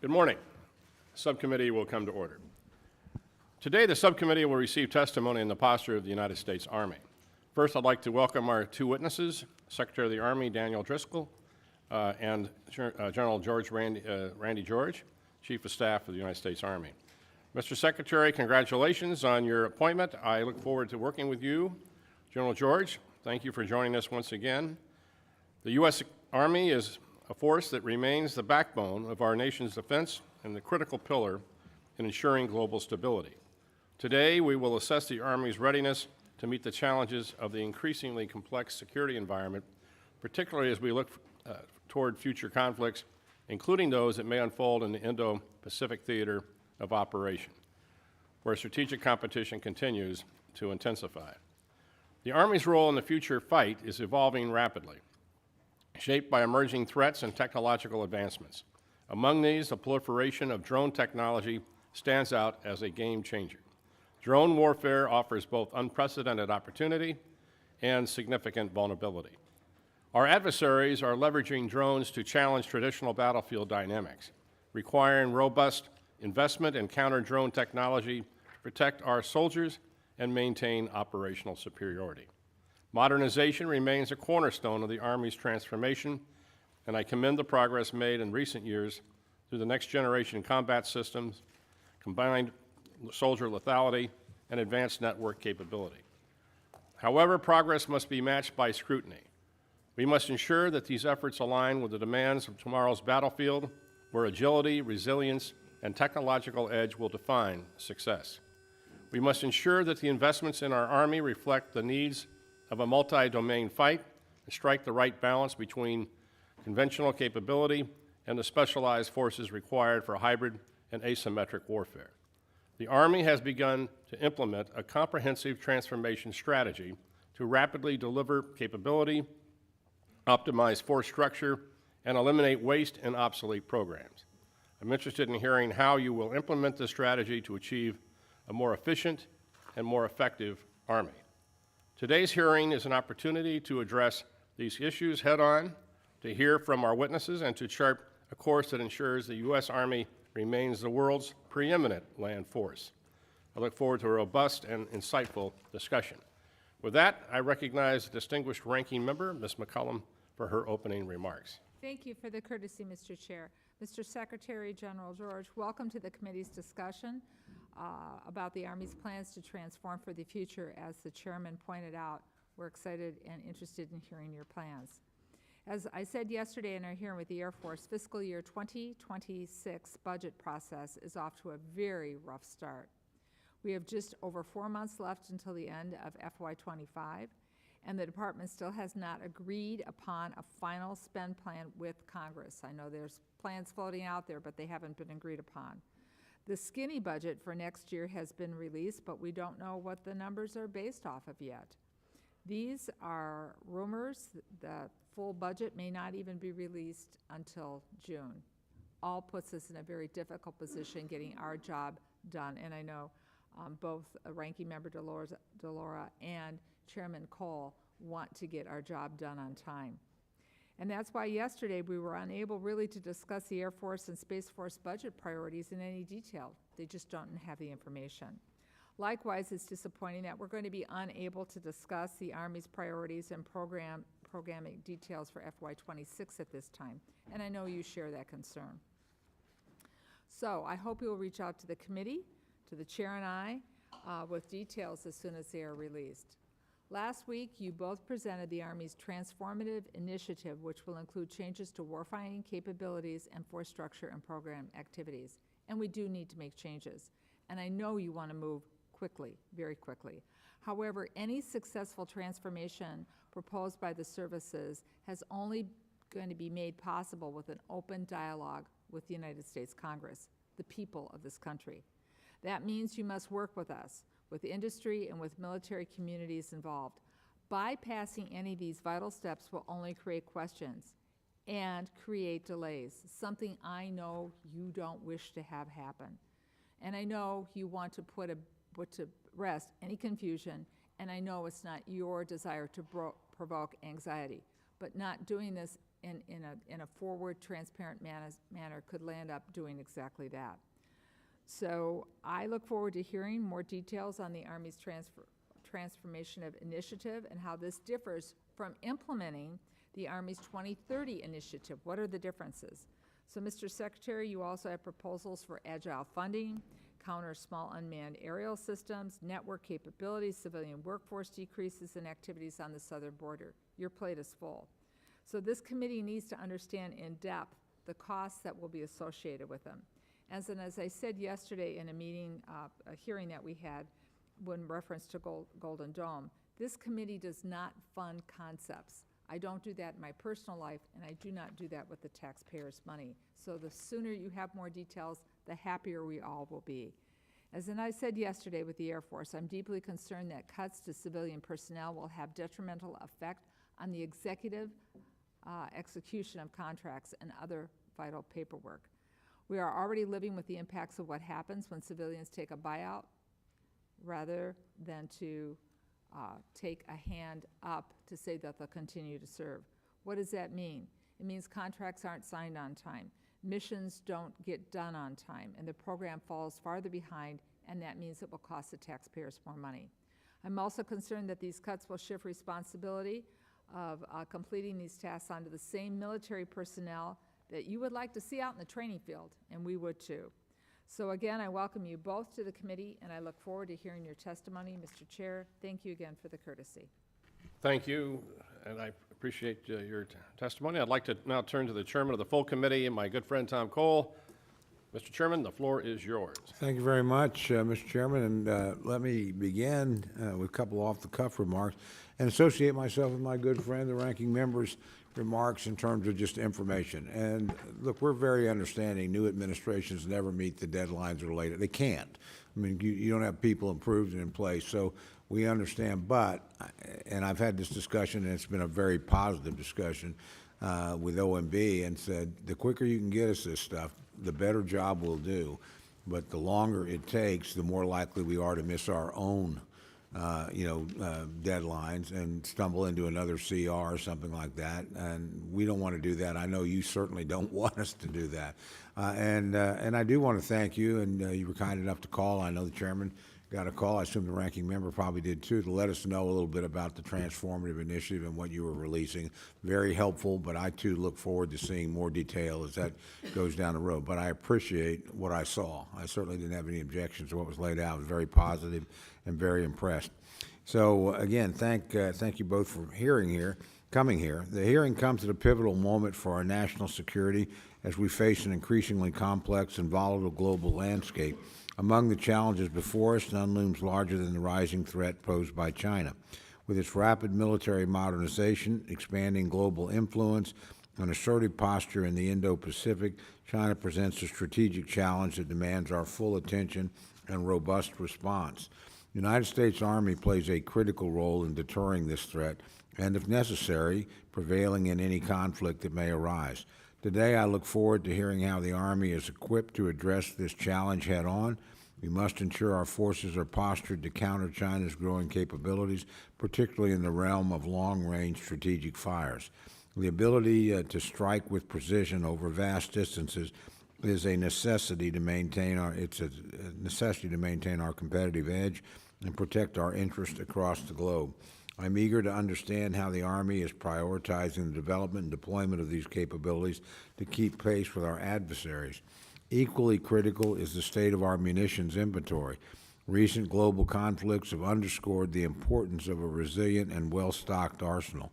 Good morning. Subcommittee will come to order. Today, the subcommittee will receive testimony in the posture of the United States Army. First, I'd like to welcome our two witnesses, Secretary of the Army Daniel Driscoll and General Randy George, Chief of Staff of the United States Army. Mr. Secretary, congratulations on your appointment. I look forward to working with you. General George, thank you for joining us once again. The U.S. Army is a force that remains the backbone of our nation's defense and the critical pillar in ensuring global stability. Today, we will assess the Army's readiness to meet the challenges of the increasingly complex security environment, particularly as we look toward future conflicts, including those that may unfold in the Indo-Pacific theater of operation, where strategic competition continues to intensify. The Army's role in the future fight is evolving rapidly, shaped by emerging threats and technological advancements. Among these, the proliferation of drone technology stands out as a game changer. Drone warfare offers both unprecedented opportunity and significant vulnerability. Our adversaries are leveraging drones to challenge traditional battlefield dynamics, requiring robust investment in counter-drone technology to protect our soldiers and maintain operational superiority. Modernization remains a cornerstone of the Army's transformation, and I commend the progress made in recent years through the next-generation combat systems, combined soldier lethality, and advanced network capability. However, progress must be matched by scrutiny. We must ensure that these efforts align with the demands of tomorrow's battlefield, where agility, resilience, and technological edge will define success. We must ensure that the investments in our Army reflect the needs of a multi-domain fight and strike the right balance between conventional capability and the specialized forces required for hybrid and asymmetric warfare. The Army has begun to implement a comprehensive transformation strategy to rapidly deliver capability, optimize force structure, and eliminate waste and obsolete programs. I'm interested in hearing how you will implement this strategy to achieve a more efficient and more effective Army. Today's hearing is an opportunity to address these issues head-on, to hear from our witnesses, and to chart a course that ensures the U.S. Army remains the world's preeminent land force. I look forward to a robust and insightful discussion. With that, I recognize the distinguished ranking member, Ms. McCollum, for her opening remarks. Thank you for the courtesy, Mr. Chair. Mr. Secretary General George, welcome to the committee's discussion about the Army's plans to transform for the future. As the chairman pointed out, we're excited and interested in hearing your plans. As I said yesterday in our hearing with the Air Force, fiscal year 2026 budget process is off to a very rough start. We have just over 4 months left until the end of FY25, and the department still has not agreed upon a final spend plan with Congress. I know there's plans floating out there, but they haven't been agreed upon. The skinny budget for next year has been released, but we don't know what the numbers are based off of yet. These are rumors. The full budget may not even be released until June. All puts us in a very difficult position getting our job done, and I know both Ranking Member DeLora and Chairman Cole want to get our job done on time. And that's why yesterday we were unable really to discuss the Air Force and Space Force budget priorities in any detail. They just don't have the information. Likewise, it's disappointing that we're going to be unable to discuss the Army's priorities and programming details for FY26 at this time, and I know you share that concern. So I hope you'll reach out to the committee, to the chair and I, with details as soon as they are released. Last week, you both presented the Army's transformative initiative, which will include changes to warfighting capabilities and force structure and program activities. And we do need to make changes. And I know you want to move quickly, very quickly. However, any successful transformation proposed by the services has only going to be made possible with an open dialogue with the United States Congress, the people of this country. That means you must work with us, with industry and with military communities involved. Bypassing any of these vital steps will only create questions and create delays, something I know you don't wish to have happen. And I know you want to put to rest any confusion, and I know it's not your desire to provoke anxiety. but not doing this in a forward, transparent manner could land up doing exactly that. So I look forward to hearing more details on the Army's transformation of initiative and how this differs from implementing the Army's 2030 initiative. What are the differences? So, Mr. Secretary, you also have proposals for agile funding, counter small unmanned aerial systems, network capabilities, civilian workforce decreases, and activities on the southern border. Your plate is full. So this committee needs to understand in depth the costs that will be associated with them. As I said yesterday in a meeting, a hearing that we had when reference to Golden Dome, this committee does not fund concepts. I don't do that in my personal life, and I do not do that with the taxpayers' money. So the sooner you have more details, the happier we all will be. As I said yesterday with the Air Force, I'm deeply concerned that cuts to civilian personnel will have detrimental effect on the executive execution of contracts and other vital paperwork. We are already living with the impacts of what happens when civilians take a buyout rather than to take a hand up to say that they'll continue to serve. What does that mean? It means contracts aren't signed on time, missions don't get done on time, and the program falls farther behind, and that means it will cost the taxpayers more money. I'm also concerned that these cuts will shift responsibility of completing these tasks onto the same military personnel that you would like to see out in the training field, and we would too. So again, I welcome you both to the committee, and I look forward to hearing your testimony. Mr. Chair, thank you again for the courtesy. Thank you, and I appreciate your testimony. I'd like to now turn to the chairman of the full committee, my good friend Tom Cole. Mr. Chairman, the floor is yours. Thank you very much, Mr. Chairman, and let me begin with a couple off-the-cuff remarks and associate myself with my good friend, the ranking member's remarks in terms of just information. And look, we're very understanding. New administrations never meet the deadlines related. They can't. I mean, you don't have people approved and in place, so we understand. But, and I've had this discussion, and it's been a very positive discussion with OMB, and said the quicker you can get us this stuff, the better job we'll do. But the longer it takes, the more likely we are to miss our own deadlines and stumble into another CR or something like that. And we don't want to do that. I know you certainly don't want us to do that. And I do want to thank you, and you were kind enough to call. I know the chairman got a call. I assume the ranking member probably did too, to let us know a little bit about the transformative initiative and what you were releasing. Very helpful, but I too look forward to seeing more detail as that goes down the road. But I appreciate what I saw. I certainly didn't have any objections to what was laid out. I was very positive and very impressed. So again, thank you both for coming here. The hearing comes at a pivotal moment for our national security as we face an increasingly complex and volatile global landscape. Among the challenges before us, none looms larger than the rising threat posed by China. With its rapid military modernization, expanding global influence, and assertive posture in the Indo-Pacific, China presents a strategic challenge that demands our full attention and robust response. The United States Army plays a critical role in deterring this threat and, if necessary, prevailing in any conflict that may arise. Today, I look forward to hearing how the Army is equipped to address this challenge head-on. We must ensure our forces are postured to counter China's growing capabilities, particularly in the realm of long-range strategic fires. The ability to strike with precision over vast distances is a necessity to maintain our competitive edge and protect our interests across the globe. I'm eager to understand how the Army is prioritizing the development and deployment of these capabilities to keep pace with our adversaries. Equally critical is the state of our munitions inventory. Recent global conflicts have underscored the importance of a resilient and well-stocked arsenal.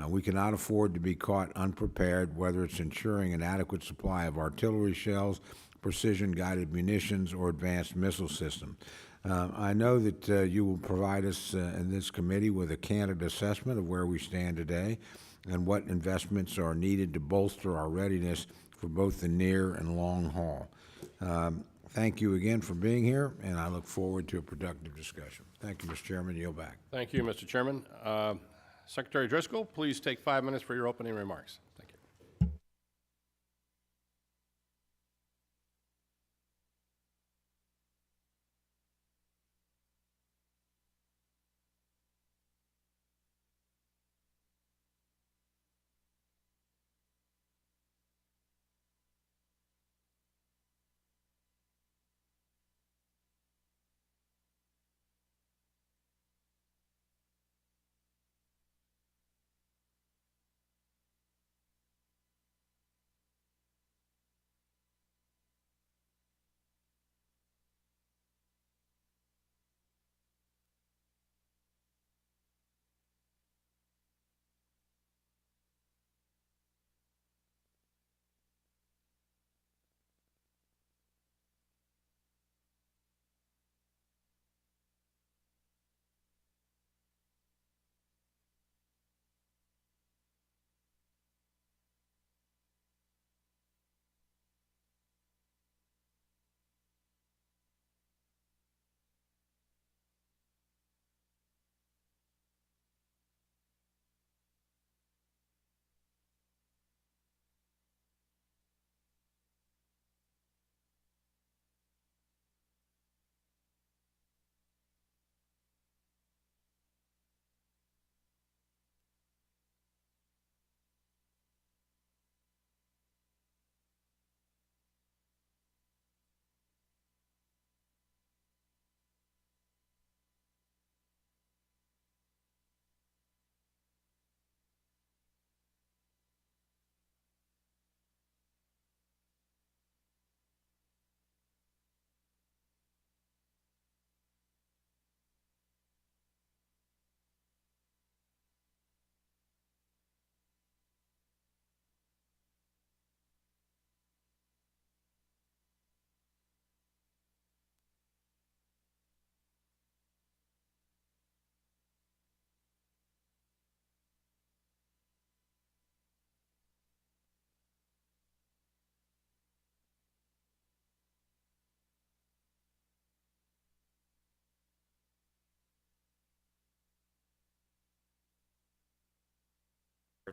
We cannot afford to be caught unprepared, whether it's ensuring an adequate supply of artillery shells, precision-guided munitions, or advanced missile systems. I know that you will provide us in this committee with a candid assessment of where we stand today and what investments are needed to bolster our readiness for both the near and long haul. Thank you again for being here, and I look forward to a productive discussion. Thank you, Mr. Chairman. Yield back. Thank you, Mr. Chairman. Secretary Driscoll, please take 5 minutes for your opening remarks. Thank you.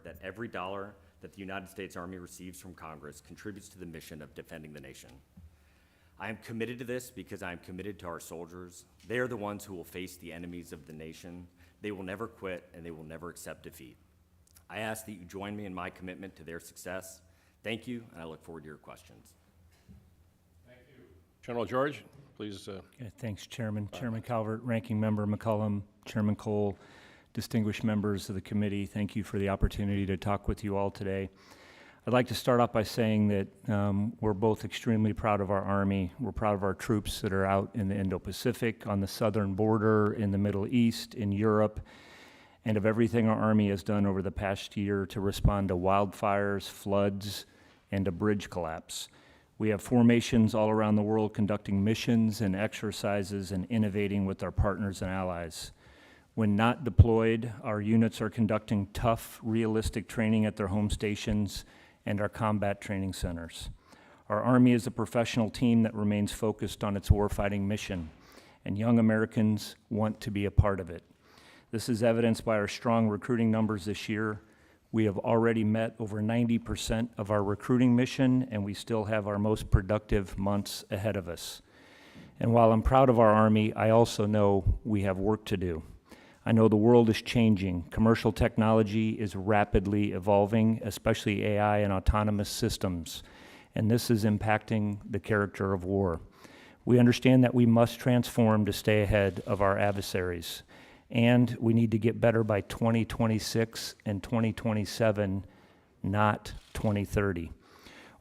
that every dollar that the United States Army receives from Congress contributes to the mission of defending the nation. I am committed to this because I am committed to our soldiers. They are the ones who will face the enemies of the nation. They will never quit, and they will never accept defeat. I ask that you join me in my commitment to their success. Thank you, and I look forward to your questions. General George, please. Okay, thanks, Chairman. Chairman Calvert, Ranking Member McCollum, Chairman Cole, distinguished members of the committee, thank you for the opportunity to talk with you all today. I'd like to start off by saying that we're both extremely proud of our Army. We're proud of our troops that are out in the Indo-Pacific, on the southern border, in the Middle East, in Europe, and of everything our Army has done over the past year to respond to wildfires, floods, and a bridge collapse. We have formations all around the world conducting missions and exercises and innovating with our partners and allies. When not deployed, our units are conducting tough, realistic training at their home stations and our combat training centers. Our Army is a professional team that remains focused on its warfighting mission, and young Americans want to be a part of it. This is evidenced by our strong recruiting numbers this year. We have already met over 90% of our recruiting mission, and we still have our most productive months ahead of us. And while I'm proud of our Army, I also know we have work to do. I know the world is changing. Commercial technology is rapidly evolving, especially AI and autonomous systems, and this is impacting the character of war. We understand that we must transform to stay ahead of our adversaries, and we need to get better by 2026 and 2027, not 2030.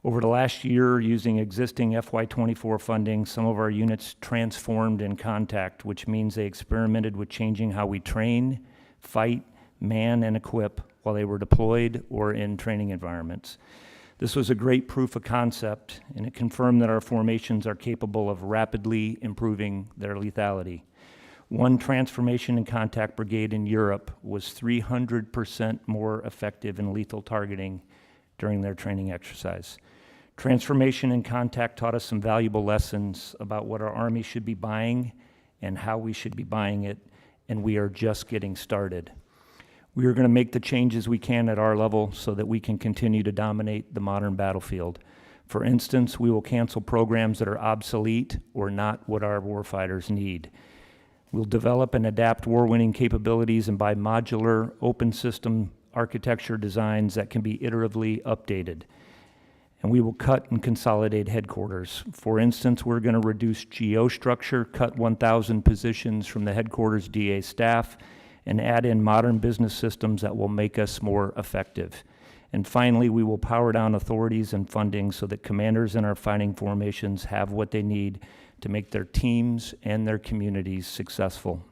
Over the last year, using existing FY24 funding, some of our units transformed in contact, which means they experimented with changing how we train, fight, man, and equip while they were deployed or in training environments. This was a great proof of concept, and it confirmed that our formations are capable of rapidly improving their lethality. One transformation in contact brigade in Europe was 300% more effective in lethal targeting during their training exercise. Transformation in contact taught us some valuable lessons about what our Army should be buying and how we should be buying it, and we are just getting started. We are going to make the changes we can at our level so that we can continue to dominate the modern battlefield. For instance, we will cancel programs that are obsolete or not what our warfighters need. We'll develop and adapt war-winning capabilities and buy modular, open system architecture designs that can be iteratively updated. And we will cut and consolidate headquarters. For instance, we're going to reduce GO structure, cut 1,000 positions from the headquarters DA staff, and add in modern business systems that will make us more effective. And finally, we will power down authorities and funding so that commanders in our fighting formations have what they need to make their teams and their communities successful.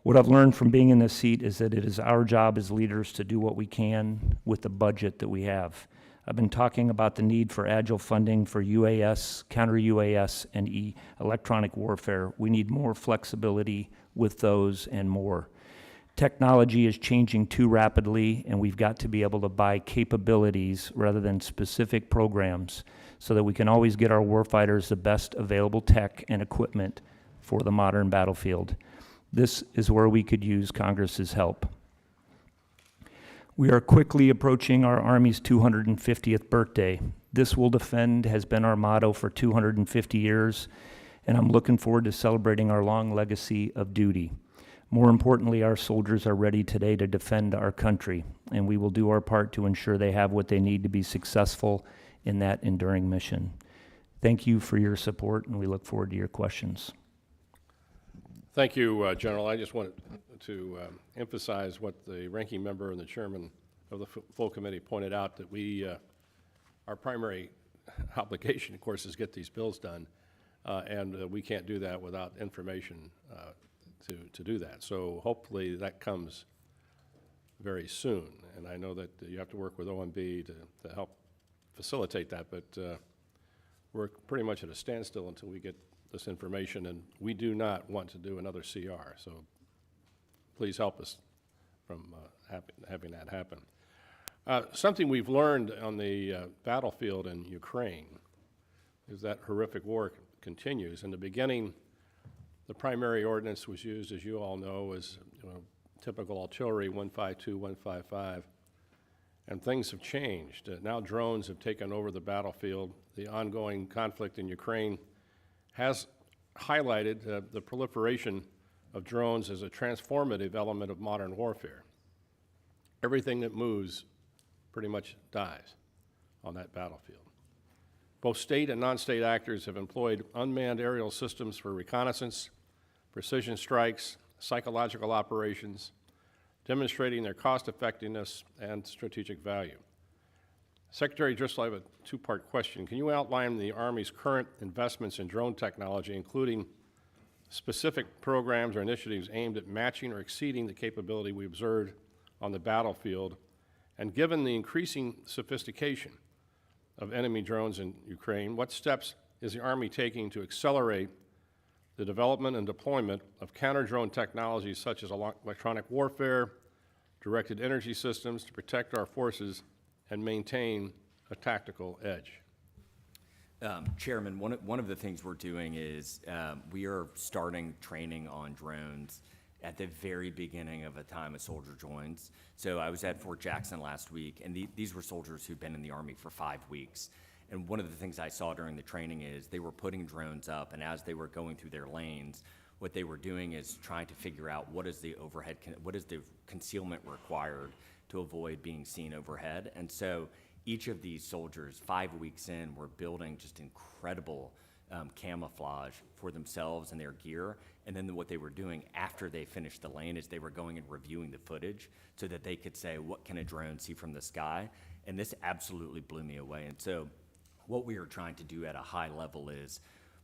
What I've learned from being in this seat is that it is our job as leaders to do what we can with the budget that we have. I've been talking about the need for agile funding for UAS, counter-UAS, and electronic warfare. We need more flexibility with those and more. Technology is changing too rapidly, and we've got to be able to buy capabilities rather than specific programs so that we can always get our warfighters the best available tech and equipment for the modern battlefield. This is where we could use Congress's help. We are quickly approaching our Army's 250th birthday. This will defend has been our motto for 250 years, and I'm looking forward to celebrating our long legacy of duty. More importantly, our soldiers are ready today to defend our country, and we will do our part to ensure they have what they need to be successful in that enduring mission. Thank you for your support, and we look forward to your questions. Thank you, General. I just wanted to emphasize what the ranking member and the chairman of the full committee pointed out, that our primary obligation, of course, is get these bills done, and we can't do that without information to do that. So hopefully that comes very soon, and I know that you have to work with OMB to help facilitate that, but we're pretty much at a standstill until we get this information, and we do not want to do another CR, so please help us from having that happen. Something we've learned on the battlefield in Ukraine is that horrific war continues. In the beginning, the primary ordnance was used, as you all know, as typical artillery 152, 155, and things have changed. Now drones have taken over the battlefield. The ongoing conflict in Ukraine has highlighted the proliferation of drones as a transformative element of modern warfare. Everything that moves pretty much dies on that battlefield. Both state and non-state actors have employed unmanned aerial systems for reconnaissance, precision strikes, psychological operations, demonstrating their cost-effectiveness and strategic value. Secretary Driscoll, I have a two-part question. Can you outline the Army's current investments in drone technology, including specific programs or initiatives aimed at matching or exceeding the capability we observed on the battlefield? And given the increasing sophistication of enemy drones in Ukraine, what steps is the Army taking to accelerate the development and deployment of counter-drone technologies such as electronic warfare, directed energy systems to protect our forces and maintain a tactical edge? Chairman, one of the things we're doing is we are starting training on drones at the very beginning of a time a soldier joins. So I was at Fort Jackson last week, and these were soldiers who'd been in the Army for 5 weeks. And one of the things I saw during the training is they were putting drones up, and as they were going through their lanes, what they were doing is trying to figure out what is the overhead, what is the concealment required to avoid being seen overhead. And so each of these soldiers, 5 weeks in, were building just incredible camouflage for themselves and their gear. And then what they were doing after they finished the lane is they were going and reviewing the footage so that they could say, what can a drone see from the sky? And this absolutely blew me away. And so what we are trying to do at a high level is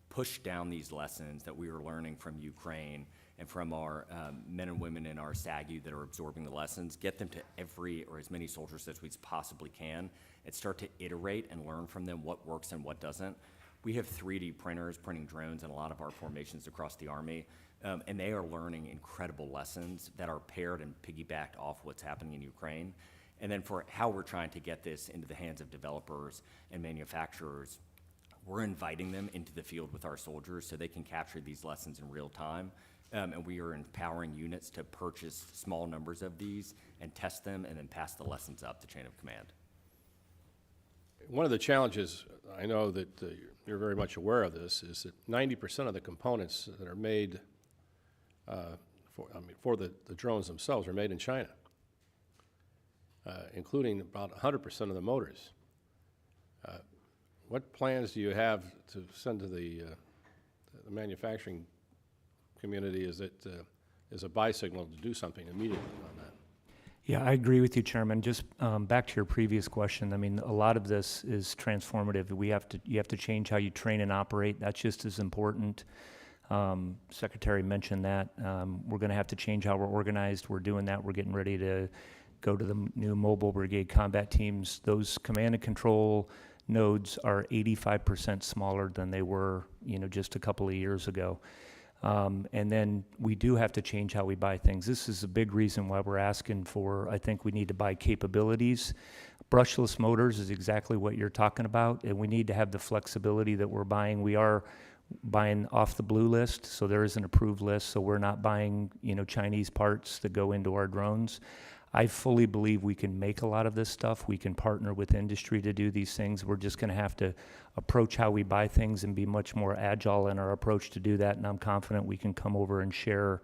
push down these lessons that we are learning from Ukraine and from our men and women in our SAGU that are absorbing the lessons, get them to every or as many soldiers as we possibly can, and start to iterate and learn from them what works and what doesn't. We have 3D printers printing drones in a lot of our formations across the Army, and they are learning incredible lessons that are paired and piggybacked off what's happening in Ukraine. And then for how we're trying to get this into the hands of developers and manufacturers, we're inviting them into the field with our soldiers so they can capture these lessons in real time. And we are empowering units to purchase small numbers of these and test them and then pass the lessons up the chain of command. One of the challenges, I know that you're very much aware of this, is that 90% of the components that are made for the drones themselves are made in China, including about 100% of the motors. What plans do you have to send to the manufacturing community as a buy signal to do something immediately on that? Yeah, I agree with you, Chairman. Just back to your previous question, I mean, a lot of this is transformative. You have to change how you train and operate. That's just as important. Secretary mentioned that. We're going to have to change how we're organized. We're doing that. We're getting ready to go to the new mobile brigade combat teams. Those command and control nodes are 85% smaller than they were, just a couple of years ago. And then we do have to change how we buy things. This is a big reason why we're asking for, I think we need to buy capabilities. Brushless motors is exactly what you're talking about, and we need to have the flexibility that we're buying. We are buying off the blue list, so there is an approved list, so we're not buying, Chinese parts that go into our drones. I fully believe we can make a lot of this stuff. We can partner with industry to do these things. We're just going to have to approach how we buy things and be much more agile in our approach to do that, and I'm confident we can come over and share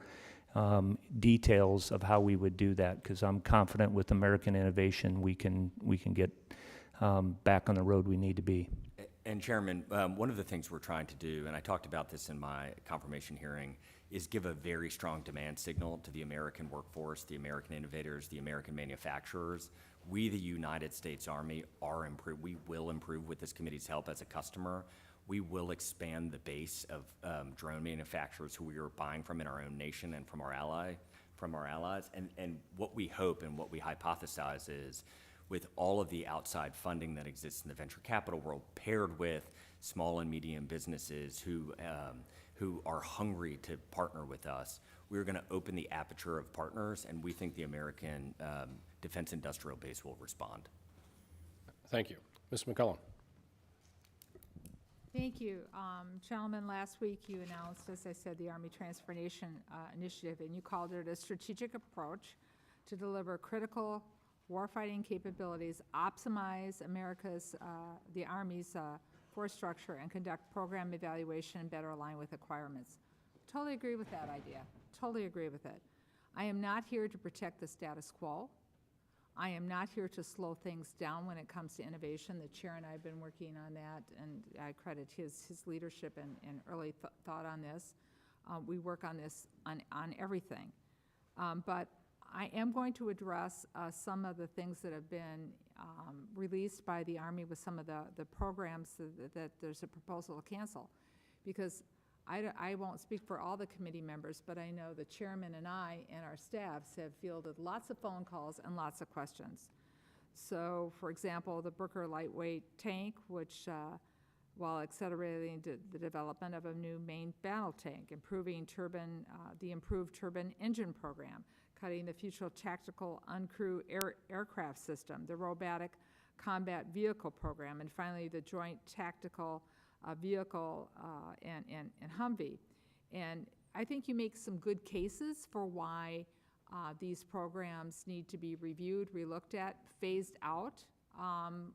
details of how we would do that, because I'm confident with American innovation we can get back on the road we need to be. And Chairman, one of the things we're trying to do, and I talked about this in my confirmation hearing, is give a very strong demand signal to the American workforce, the American innovators, the American manufacturers. We, the United States Army, we will improve with this committee's help as a customer. We will expand the base of drone manufacturers who we are buying from in our own nation and from our allies. And what we hope and what we hypothesize is, with all of the outside funding that exists in the venture capital world, paired with small and medium businesses who are hungry to partner with us, we're going to open the aperture of partners, and we think the American defense industrial base will respond. Thank you. Ms. McCollum. Thank you. Gentlemen, last week you announced, as I said, the Army Transformation Initiative, and you called it a strategic approach to deliver critical warfighting capabilities, optimize the Army's force structure, and conduct program evaluation and better align with requirements. Totally agree with that idea. Totally agree with it. I am not here to protect the status quo. I am not here to slow things down when it comes to innovation. The chair and I have been working on that, and I credit his leadership and early thought on this. We work on this on everything. But I am going to address some of the things that have been released by the Army with some of the programs that there's a proposal to cancel. Because I won't speak for all the committee members, but I know the chairman and I and our staffs have fielded lots of phone calls and lots of questions. So, for example, the Brooker lightweight tank, which while accelerating the development of a new main battle tank, improving the improved turbine engine program, cutting the future tactical uncrewed aircraft system, the robotic combat vehicle program, and finally the joint tactical vehicle and Humvee. And I think you make some good cases for why these programs need to be reviewed, relooked at, phased out,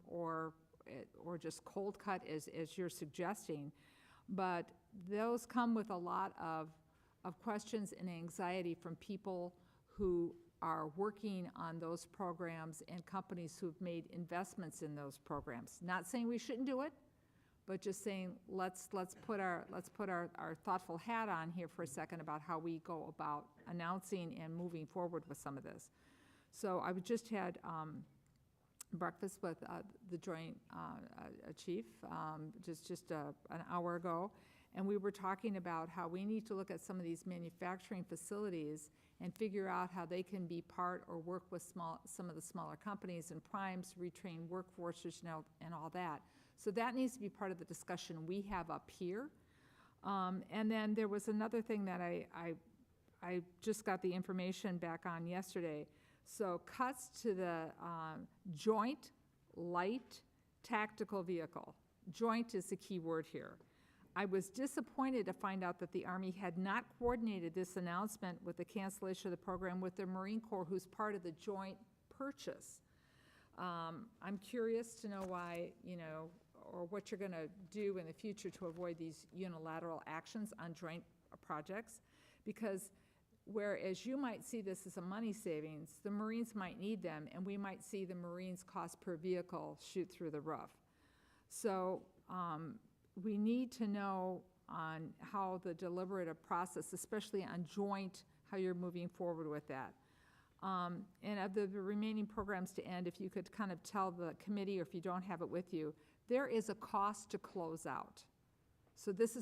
or just cold cut as you're suggesting. But those come with a lot of questions and anxiety from people who are working on those programs and companies who've made investments in those programs. Not saying we shouldn't do it, but just saying let's put our thoughtful hat on here for a second about how we go about announcing and moving forward with some of this. So I just had breakfast with the Joint Chief just an hour ago, and we were talking about how we need to look at some of these manufacturing facilities and figure out how they can be part or work with some of the smaller companies and primes, retrain workforces and all that. So that needs to be part of the discussion we have up here. And then there was another thing that I just got the information back on yesterday. So cuts to the joint light tactical vehicle. Joint is the key word here. I was disappointed to find out that the Army had not coordinated this announcement with the cancellation of the program with the Marine Corps, who's part of the joint purchase. I'm curious to know why, or what you're going to do in the future to avoid these unilateral actions on joint projects, because whereas you might see this as a money savings, the Marines might need them, and we might see the Marines' cost per vehicle shoot through the roof. So we need to know on how the deliberative process, especially on joint, how you're moving forward with that. And of the remaining programs to end, if you could kind of tell the committee, or if you don't have it with you, there is a cost to close out. So this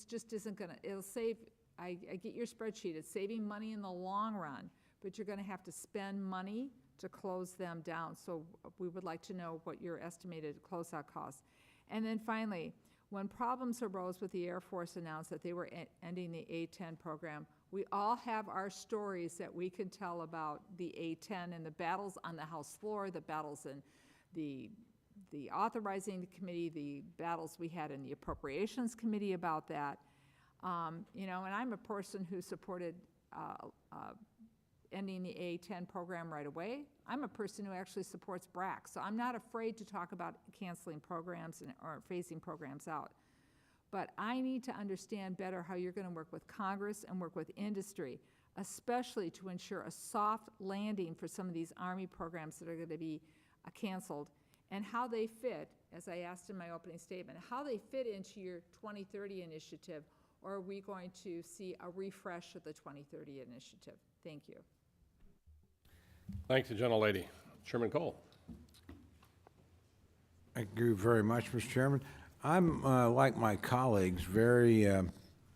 just isn't gonna, it'll save, I get your spreadsheet, it's saving money in the long run, but you're gonna have to spend money to close them down. So we would like to know what your estimated closeout costs. And then finally, when problems arose with the Air Force announced that they were ending the A-10 program, we all have our stories that we can tell about the A-10 and the battles on the House floor, the battles in the authorizing committee, the battles we had in the Appropriations Committee about that. And I'm a person who supported ending the A-10 program right away. I'm a person who actually supports BRAC, so I'm not afraid to talk about canceling programs or phasing programs out. But I need to understand better how you're going to work with Congress and work with industry, especially to ensure a soft landing for some of these Army programs that are going to be canceled, and how they fit, as I asked in my opening statement, how they fit into your 2030 initiative, or are we going to see a refresh of the 2030 initiative? Thank you. Thank the gentlelady. Chairman Cole. Thank you very much, Mr. Chairman. I'm, like my colleagues, very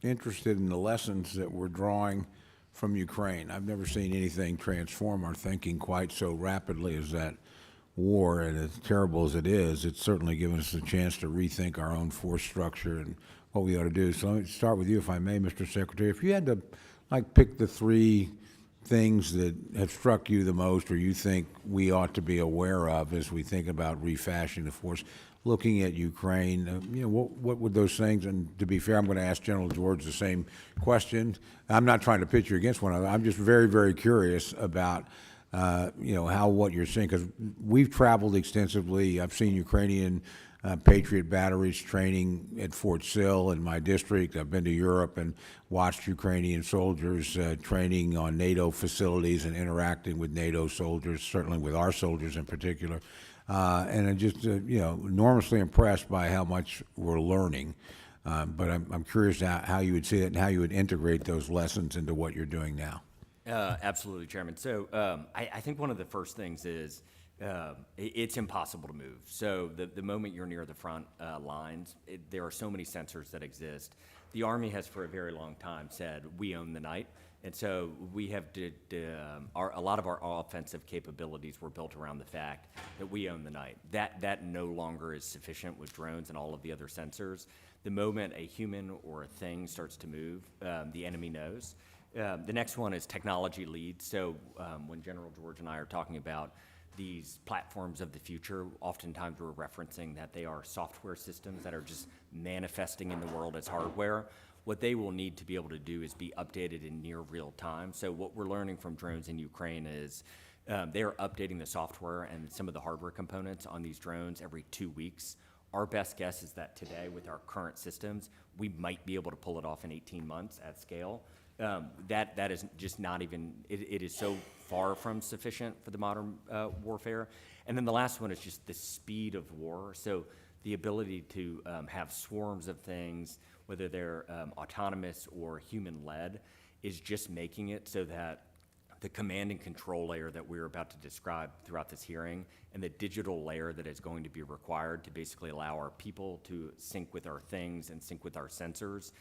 interested in the lessons that we're drawing from Ukraine. I've never seen anything transform our thinking quite so rapidly as that war, and as terrible as it is, it's certainly given us a chance to rethink our own force structure and what we ought to do. So let me start with you, if I may, Mr. Secretary. If you had to, pick the three things that have struck you the most, or you think we ought to be aware of as we think about refashioning the force, looking at Ukraine, what would those things, and to be fair, I'm going to ask General George the same question. I'm not trying to pitch you against one another. I'm just very, very curious about how what you're seeing, because we've traveled extensively. I've seen Ukrainian Patriot batteries training at Fort Sill in my district. I've been to Europe and watched Ukrainian soldiers training on NATO facilities and interacting with NATO soldiers, certainly with our soldiers in particular. And I'm just, enormously impressed by how much we're learning. But I'm curious how you would see it and how you would integrate those lessons into what you're doing now. Absolutely, Chairman. So I think one of the first things is it's impossible to move. So the moment you're near the front lines, there are so many sensors that exist. The Army has for a very long time said, we own the night. And so we have a lot of our offensive capabilities were built around the fact that we own the night. That no longer is sufficient with drones and all of the other sensors. The moment a human or a thing starts to move, the enemy knows. The next one is technology lead. So when General George and I are talking about these platforms of the future, oftentimes we're referencing that they are software systems that are just manifesting in the world as hardware. What they will need to be able to do is be updated in near real time. So what we're learning from drones in Ukraine is they are updating the software and some of the hardware components on these drones every 2 weeks. Our best guess is that today, with our current systems, we might be able to pull it off in 18 months at scale. That is just not even, it is so far from sufficient for the modern warfare. And then the last one is just the speed of war. So the ability to have swarms of things, whether they're autonomous or human-led, is just making it so that the command and control layer that we're about to describe throughout this hearing and the digital layer that is going to be required to basically allow our people to sync with our things and sync with our sensors,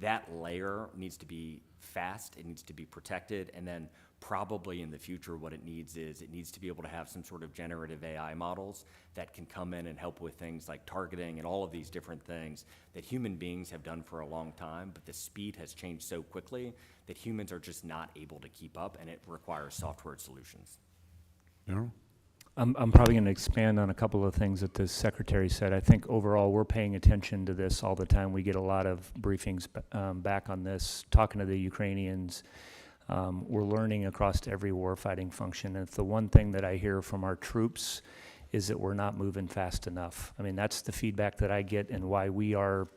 that layer needs to be fast, it needs to be protected, and then probably in the future what it needs is it needs to be able to have some sort of generative AI models that can come in and help with things like targeting and all of these different things that human beings have done for a long time, but the speed has changed so quickly that humans are just not able to keep up, and it requires software solutions. Yeah. I'm probably going to expand on a couple of things that the Secretary said. I think overall we're paying attention to this all the time. We get a lot of briefings back on this, talking to the Ukrainians. We're learning across every warfighting function. And if the one thing that I hear from our troops is that we're not moving fast enough. I mean, that's the feedback that I get, and why we are,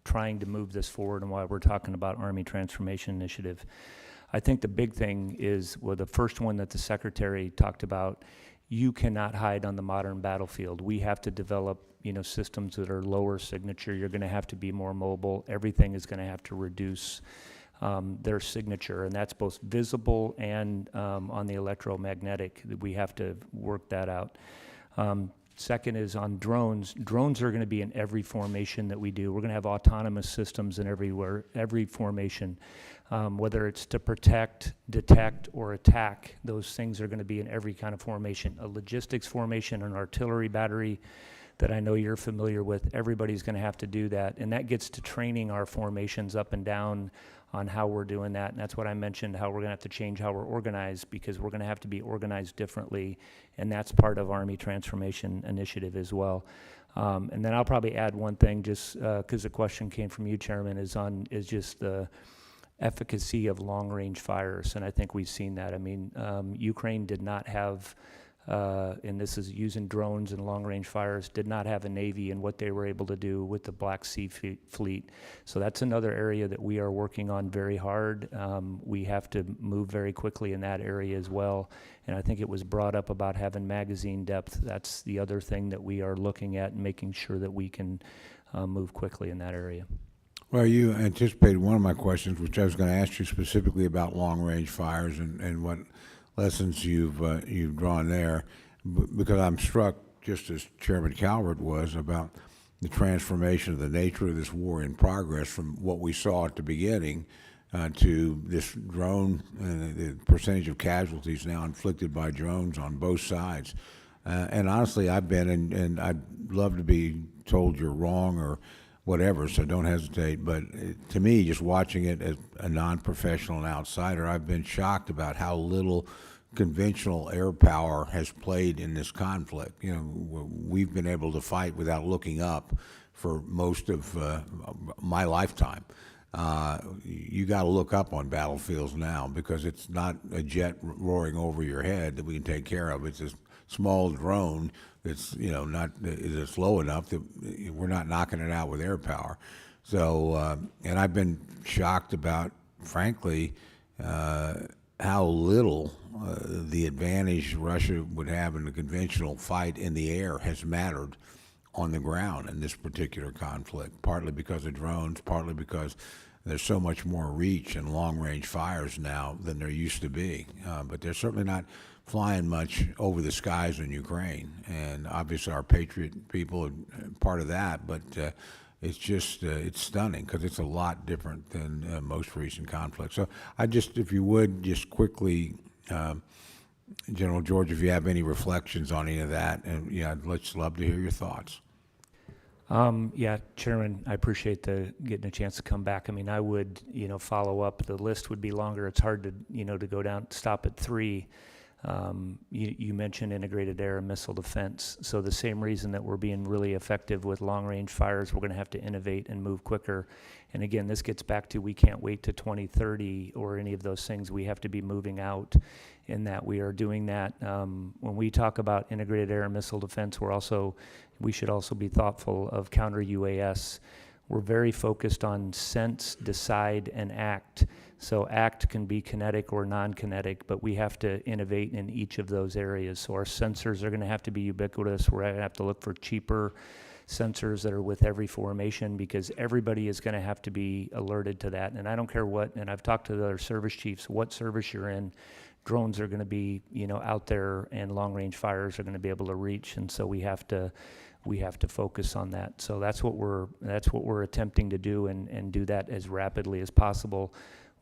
trying to move this forward, and why we're talking about Army Transformation Initiative. I think the big thing is, well, the first one that the Secretary talked about, you cannot hide on the modern battlefield. We have to develop, systems that are lower signature. You're going to have to be more mobile. Everything is going to have to reduce their signature, and that's both visible and on the electromagnetic. We have to work that out. Second is on drones. Drones are going to be in every formation that we do. We're going to have autonomous systems in every formation. Whether it's to protect, detect, or attack, those things are going to be in every kind of formation. A logistics formation, an artillery battery that I know you're familiar with, everybody's going to have to do that. And that gets to training our formations up and down on how we're doing that. And that's what I mentioned, how we're going to have to change how we're organized, because we're going to have to be organized differently. And that's part of Army Transformation Initiative as well. And then I'll probably add one thing, just because the question came from you, Chairman, is just the efficacy of long-range fires, and I think we've seen that. I mean, Ukraine did not have, and this is using drones and long-range fires, did not have a Navy and what they were able to do with the Black Sea Fleet. So that's another area that we are working on very hard. We have to move very quickly in that area as well, and I think it was brought up about having magazine depth. That's the other thing that we are looking at, and making sure that we can move quickly in that area. Well, you anticipated one of my questions, which I was going to ask you specifically about long-range fires and what lessons you've drawn there, because I'm struck, just as Chairman Calvert was, about the transformation of the nature of this war in progress from what we saw at the beginning to this drone, the percentage of casualties now inflicted by drones on both sides. And honestly, I've been, and I'd love to be told you're wrong or whatever, so don't hesitate. But to me, just watching it as a non-professional and outsider, I've been shocked about how little conventional air power has played in this conflict. We've been able to fight without looking up for most of my lifetime. you got to look up on battlefields now, because it's not a jet roaring over your head that we can take care of. It's a small drone that's, not, it's low enough that we're not knocking it out with air power. So, and I've been shocked about, frankly, how little the advantage Russia would have in the conventional fight in the air has mattered on the ground in this particular conflict, partly because of drones, partly because there's so much more reach and long-range fires now than there used to be. But they're certainly not flying much over the skies in Ukraine. And obviously our Patriot people are part of that, but it's just, it's stunning, because it's a lot different than most recent conflicts. So I just, if you would, just quickly, General George, if you have any reflections on any of that, and I'd just love to hear your thoughts. Yeah, Chairman, I appreciate getting a chance to come back. I mean, I would, follow up. The list would be longer. It's hard to, to go down, stop at 3. You mentioned integrated air and missile defense. So the same reason that we're being really effective with long-range fires, we're going to have to innovate and move quicker. And again, this gets back to, we can't wait to 2030 or any of those things. We have to be moving out in that. We are doing that. When we talk about integrated air and missile defense, we should also be thoughtful of counter UAS. We're very focused on sense, decide, and act. So act can be kinetic or non-kinetic, but we have to innovate in each of those areas. So our sensors are going to have to be ubiquitous. We're going to have to look for cheaper sensors that are with every formation, because everybody is going to have to be alerted to that. And I don't care what, and I've talked to the other service chiefs, what service you're in, drones are going to be, out there, and long-range fires are going to be able to reach. And so we have to focus on that. So that's what we're attempting to do, and do that as rapidly as possible.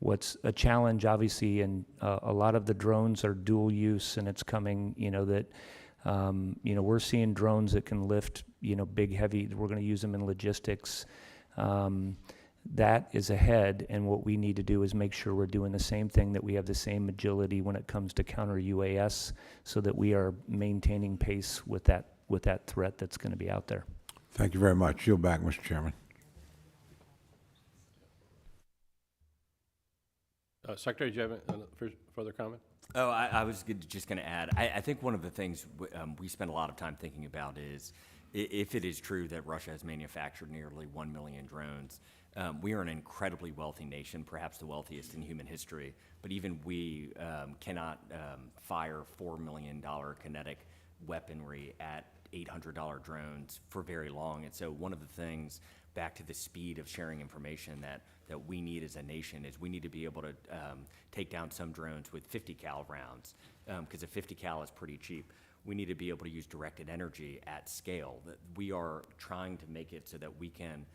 What's a challenge, obviously, and a lot of the drones are dual use, and it's coming, we're seeing drones that can lift, big, heavy. We're going to use them in logistics. That is ahead, and what we need to do is make sure we're doing the same thing, that we have the same agility when it comes to counter UAS, so that we are maintaining pace with that threat that's going to be out there. Thank you very much. Yield back, Mr. Chairman. Secretary, do you have further comment? Oh, I was just going to add, I think one of the things we spend a lot of time thinking about is, if it is true that Russia has manufactured nearly 1 million drones, we are an incredibly wealthy nation, perhaps the wealthiest in human history, but even we cannot fire $4 million kinetic weaponry at $800 drones for very long. And so one of the things, back to the speed of sharing information, that we need as a nation, is we need to be able to take down some drones with 50 cal rounds, because a 50 cal is pretty cheap. We need to be able to use directed energy at scale. That we are trying to make it so that we can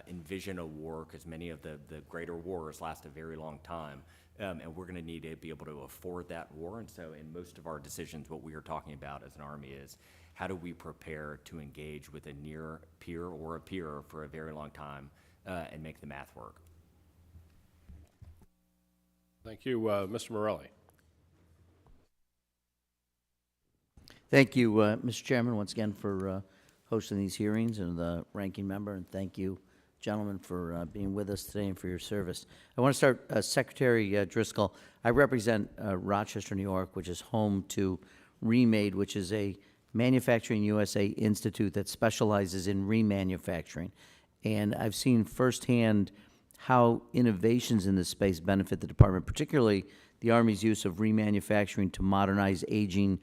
envision a war, because many of the greater wars last a very long time, and we're going to need to be able to afford that war. And so in most of our decisions, what we are talking about as an Army is, how do we prepare to engage with a near peer or a peer for a very long time, and make the math work? Thank you. Mr. Morelli. Thank you, Mr. Chairman, once again for hosting these hearings, and the ranking member, and thank you, gentlemen, for being with us today and for your service. I want to start, Secretary Driscoll. I represent Rochester, New York, which is home to Remade, which is a Manufacturing USA institute that specializes in remanufacturing. And I've seen firsthand how innovations in this space benefit the department, particularly the Army's use of remanufacturing to modernize aging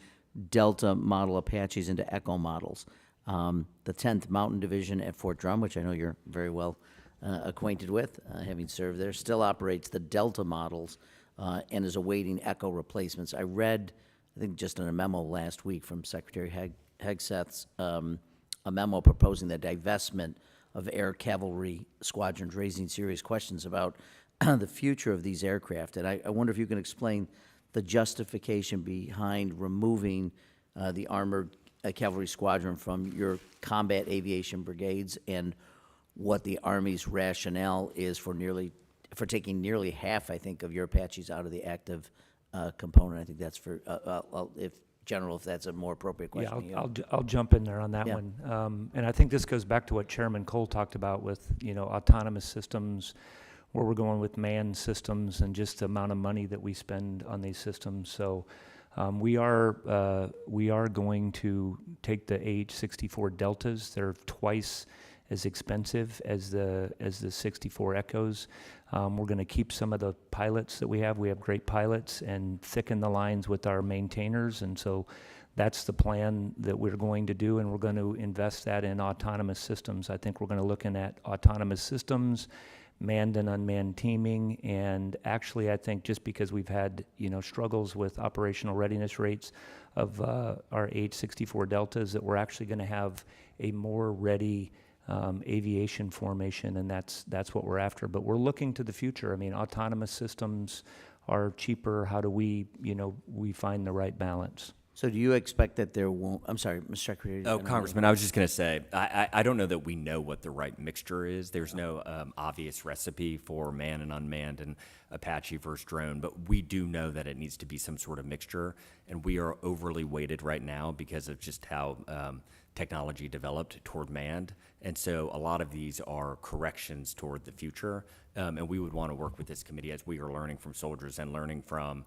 Delta model Apaches into Echo models. The 10th Mountain Division at Fort Drum, which I know you're very well acquainted with, having served there, still operates the Delta models and is awaiting Echo replacements. I read, I think just in a memo last week from Secretary Hegseth's, a memo proposing the divestment of air cavalry squadrons, raising serious questions about the future of these aircraft. And I wonder if you can explain the justification behind removing the armored cavalry squadron from your combat aviation brigades, and what the Army's rationale is for taking nearly half, I think, of your Apaches out of the active component. I think that's for, if that's a more appropriate question. Yeah, I'll jump in there on that one. And I think this goes back to what Chairman Cole talked about with, autonomous systems, where we're going with manned systems and just the amount of money that we spend on these systems. So we are going to take the AH-64 Deltas. They're twice as expensive as the 64 Echoes. We're going to keep some of the pilots that we have. We have great pilots, and thicken the lines with our maintainers. And so that's the plan that we're going to do, and we're going to invest that in autonomous systems. I think we're going to looking at autonomous systems, manned and unmanned teaming, and actually I think just because we've had struggles with operational readiness rates of our AH-64 Deltas, that we're actually going to have a more ready aviation formation, and that's what we're after. But we're looking to the future. I mean, autonomous systems are cheaper. How do we find the right balance? So do you expect that there won't, I'm sorry, Mr. Secretary. Oh, Congressman, I was just going to say, I don't know that we know what the right mixture is. There's no obvious recipe for manned and unmanned and Apache versus drone, but we do know that it needs to be some sort of mixture, and we are overly weighted right now because of just how technology developed toward manned. And so a lot of these are corrections toward the future, and we would want to work with this committee as we are learning from soldiers and learning from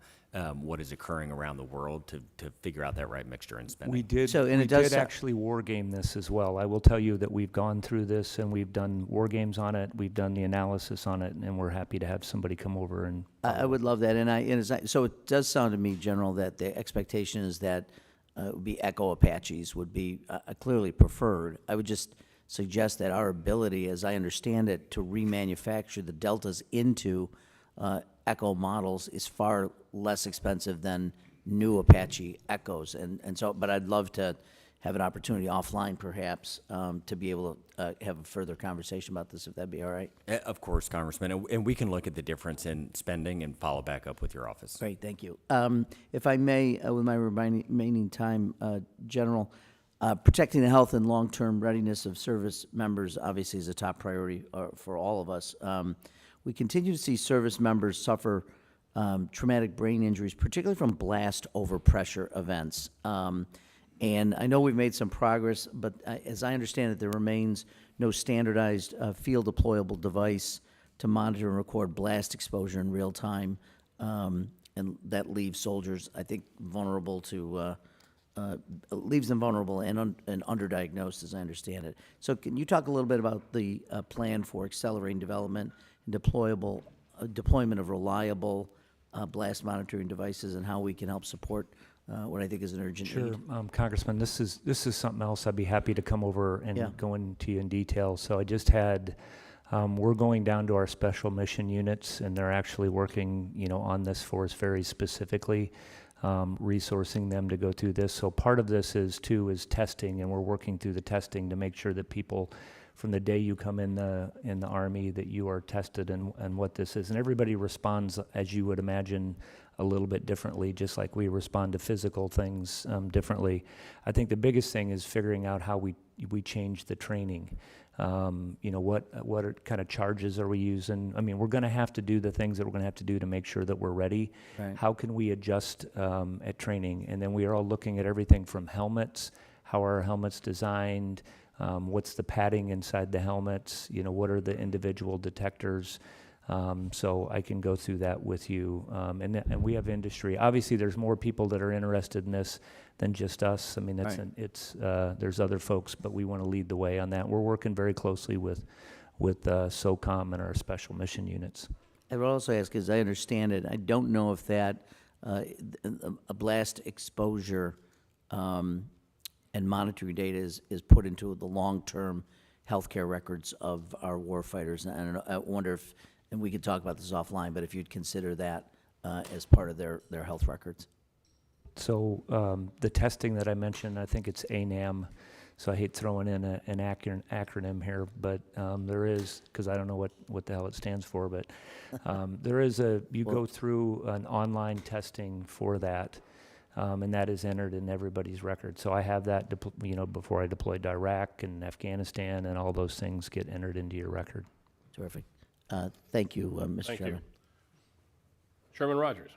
what is occurring around the world to figure out that right mixture in spending. We did. So, and we it does did actually war game this as well. I will tell you that we've gone through this and we've done war games on it. We've done the analysis on it, and we're happy to have somebody come over and. I would love that, so it does sound to me, General, that the expectation is that it would be Echo Apaches would be clearly preferred. I would just suggest that our ability, as I understand it, to remanufacture the Deltas into Echo models is far less expensive than new Apache Echoes, and so. But I'd love to have an opportunity offline, perhaps, to be able to have a further conversation about this, if that'd be all right. Of course, Congressman, and we can look at the difference in spending and follow back up with your office. Great, thank you. If I may, with my remaining time, General, protecting the health and long-term readiness of service members obviously is a top priority for all of us. We continue to see service members suffer traumatic brain injuries, particularly from blast overpressure events. And I know we've made some progress, but as I understand it, there remains no standardized field deployable device to monitor and record blast exposure in real time. And that leaves soldiers, I think, vulnerable to, leaves them vulnerable and underdiagnosed, as I understand it. So can you talk a little bit about the plan for accelerating development and deployment of reliable blast monitoring devices, and how we can help support what I think is an urgent need? Congressman, this is something else I'd be happy to come over and Yeah. go into you in detail. So I just had, we're going down to our special mission units, and they're actually working, on this for us very specifically, resourcing them to go through this. So part of this is testing, and we're working through the testing to make sure that people, from the day you come in the Army, that you are tested and what this is. And everybody responds, as you would imagine, a little bit differently, just like we respond to physical things differently. I think the biggest thing is figuring out how we change the training. What kind of charges are we using? I mean, we're going to have to do the things that we're going to have to do to make sure that we're ready. Right. How can we adjust at training? And then we are all looking at everything from helmets, how are our helmets designed, what's the padding inside the helmets, what are the individual detectors? So I can go through that with you. And we have industry. Obviously, there's more people that are interested in this than just us. I mean, there's other folks, but we want to lead the way on that. We're working very closely with SOCOM and our special mission units. I would also ask, as I understand it, I don't know if that a blast exposure and monitoring data is put into the long-term healthcare records of our warfighters. And I wonder if, and we could talk about this offline, but if you'd consider that as part of their health records. So the testing that I mentioned, I think it's ANAM. So I hate throwing in an acronym here, but there is, because I don't know what the hell it stands for, but there is go through an online testing for that, and that is entered in everybody's record. So I have that, before I deployed to Iraq and Afghanistan, and all those things get entered into your record. Terrific. Thank you, Mr. Thank Chairman. you. Chairman Rogers.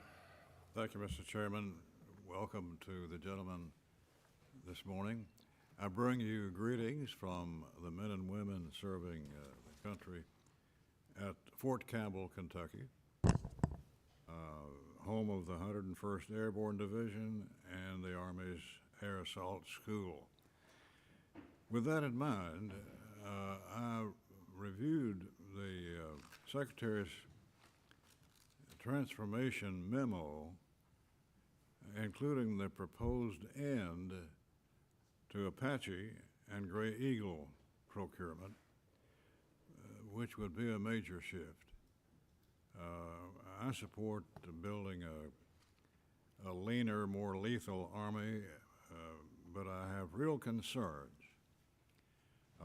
Thank you, Mr. Chairman. Welcome to the gentleman this morning. I bring you greetings from the men and women serving the country at Fort Campbell, Kentucky, home of the 101st Airborne Division and the Army's Air Assault School. With that in mind, I reviewed the Secretary's transformation memo, including the proposed end to Apache and Gray Eagle procurement, which would be a major shift. I support building a leaner, more lethal Army, but I have real concerns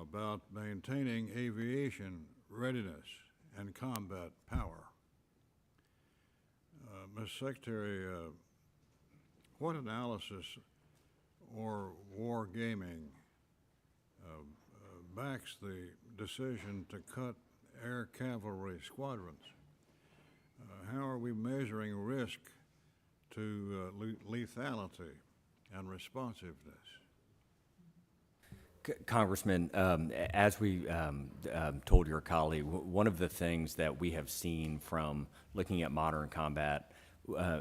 about maintaining aviation readiness and combat power. Ms. Secretary, what analysis or war gaming backs the decision to cut air cavalry squadrons? How are we measuring risk to lethality and responsiveness? Congressman, as we told your colleague, one of the things that we have seen from looking at modern combat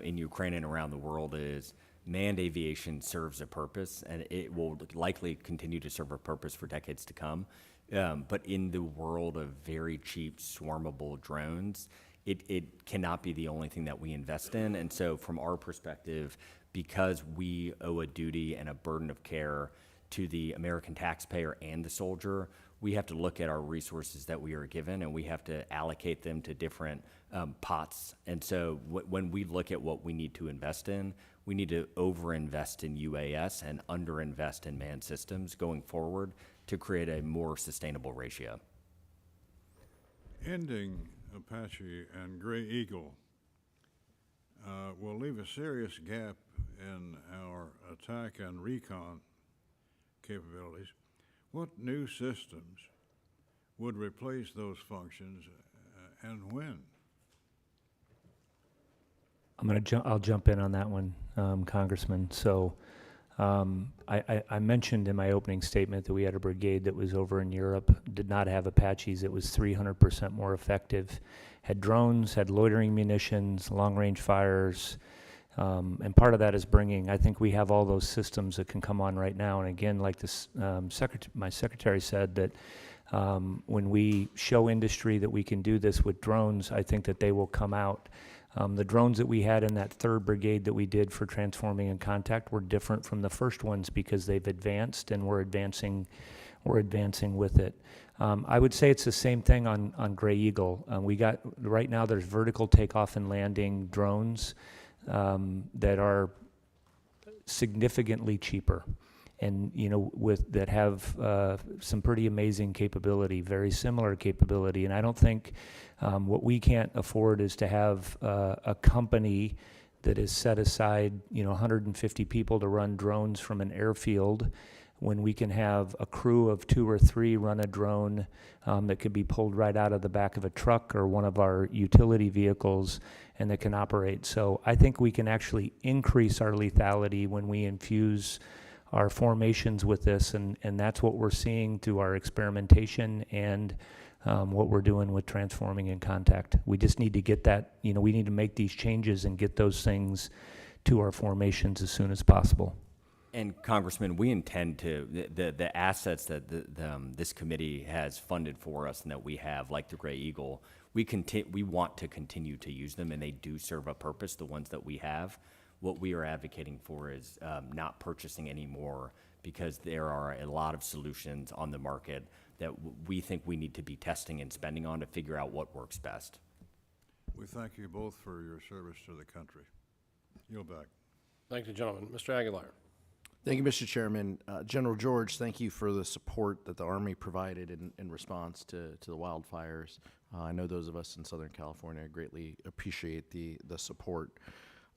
in Ukraine and around the world is manned aviation serves a purpose, and it will likely continue to serve a purpose for decades to come. But in the world of very cheap, swarmable drones, it cannot be the only thing that we invest in. And so from our perspective, because we owe a duty and a burden of care to the American taxpayer and the soldier, we have to look at our resources that we are given, and we have to allocate them to different pots. And so when we look at what we need to invest in, we need to overinvest in UAS and underinvest in manned systems going forward to create a more sustainable ratio. Ending Apache and Gray Eagle will leave a serious gap in our attack and recon capabilities. What new systems would replace those functions and when? I'll jump in on that one, Congressman. So I mentioned in my opening statement that we had a brigade that was over in Europe, did not have Apaches. It was 300% more effective, had drones, had loitering munitions, long-range fires, and part of that is bringing, I think we have all those systems that can come on right now. And again, like this, my secretary said that when we show industry that we can do this with drones, I think that they will come out. The drones that we had in that 3rd Brigade that we did for transforming and contact were different from the first ones because they've advanced and we're advancing with it. I would say it's the same thing on Gray Eagle. We got, right now there's vertical takeoff and landing drones that are significantly cheaper and, you know, that have some pretty amazing capability, very similar capability. And I don't think what we can't afford is to have a company that is set aside, you know, 150 people to run drones from an airfield when we can have a crew of 2 or 3 run a drone that could be pulled right out of the back of a truck or one of our utility vehicles and that can operate. So I think we can actually increase our lethality when we infuse our formations with this, and that's what we're seeing through our experimentation and what we're doing with transforming in contact. We just need to get that, you know, we need to make these changes and get those things to our formations as soon as possible. And Congressman, we intend to, the assets that this committee has funded for us and that we have, like the Gray Eagle, we want to continue to use them, and they do serve a purpose, the ones that we have. What we are advocating for is not purchasing any more, because there are a lot of solutions on the market that we think we need to be testing and spending on to figure out what works best. We thank you both for your service to the country. Yield back. Thank you, gentlemen. Mr. Aguilar. Thank you, Mr. Chairman. General George, thank you for the support that the Army provided in response to the wildfires. I know those of us in Southern California greatly appreciate the support.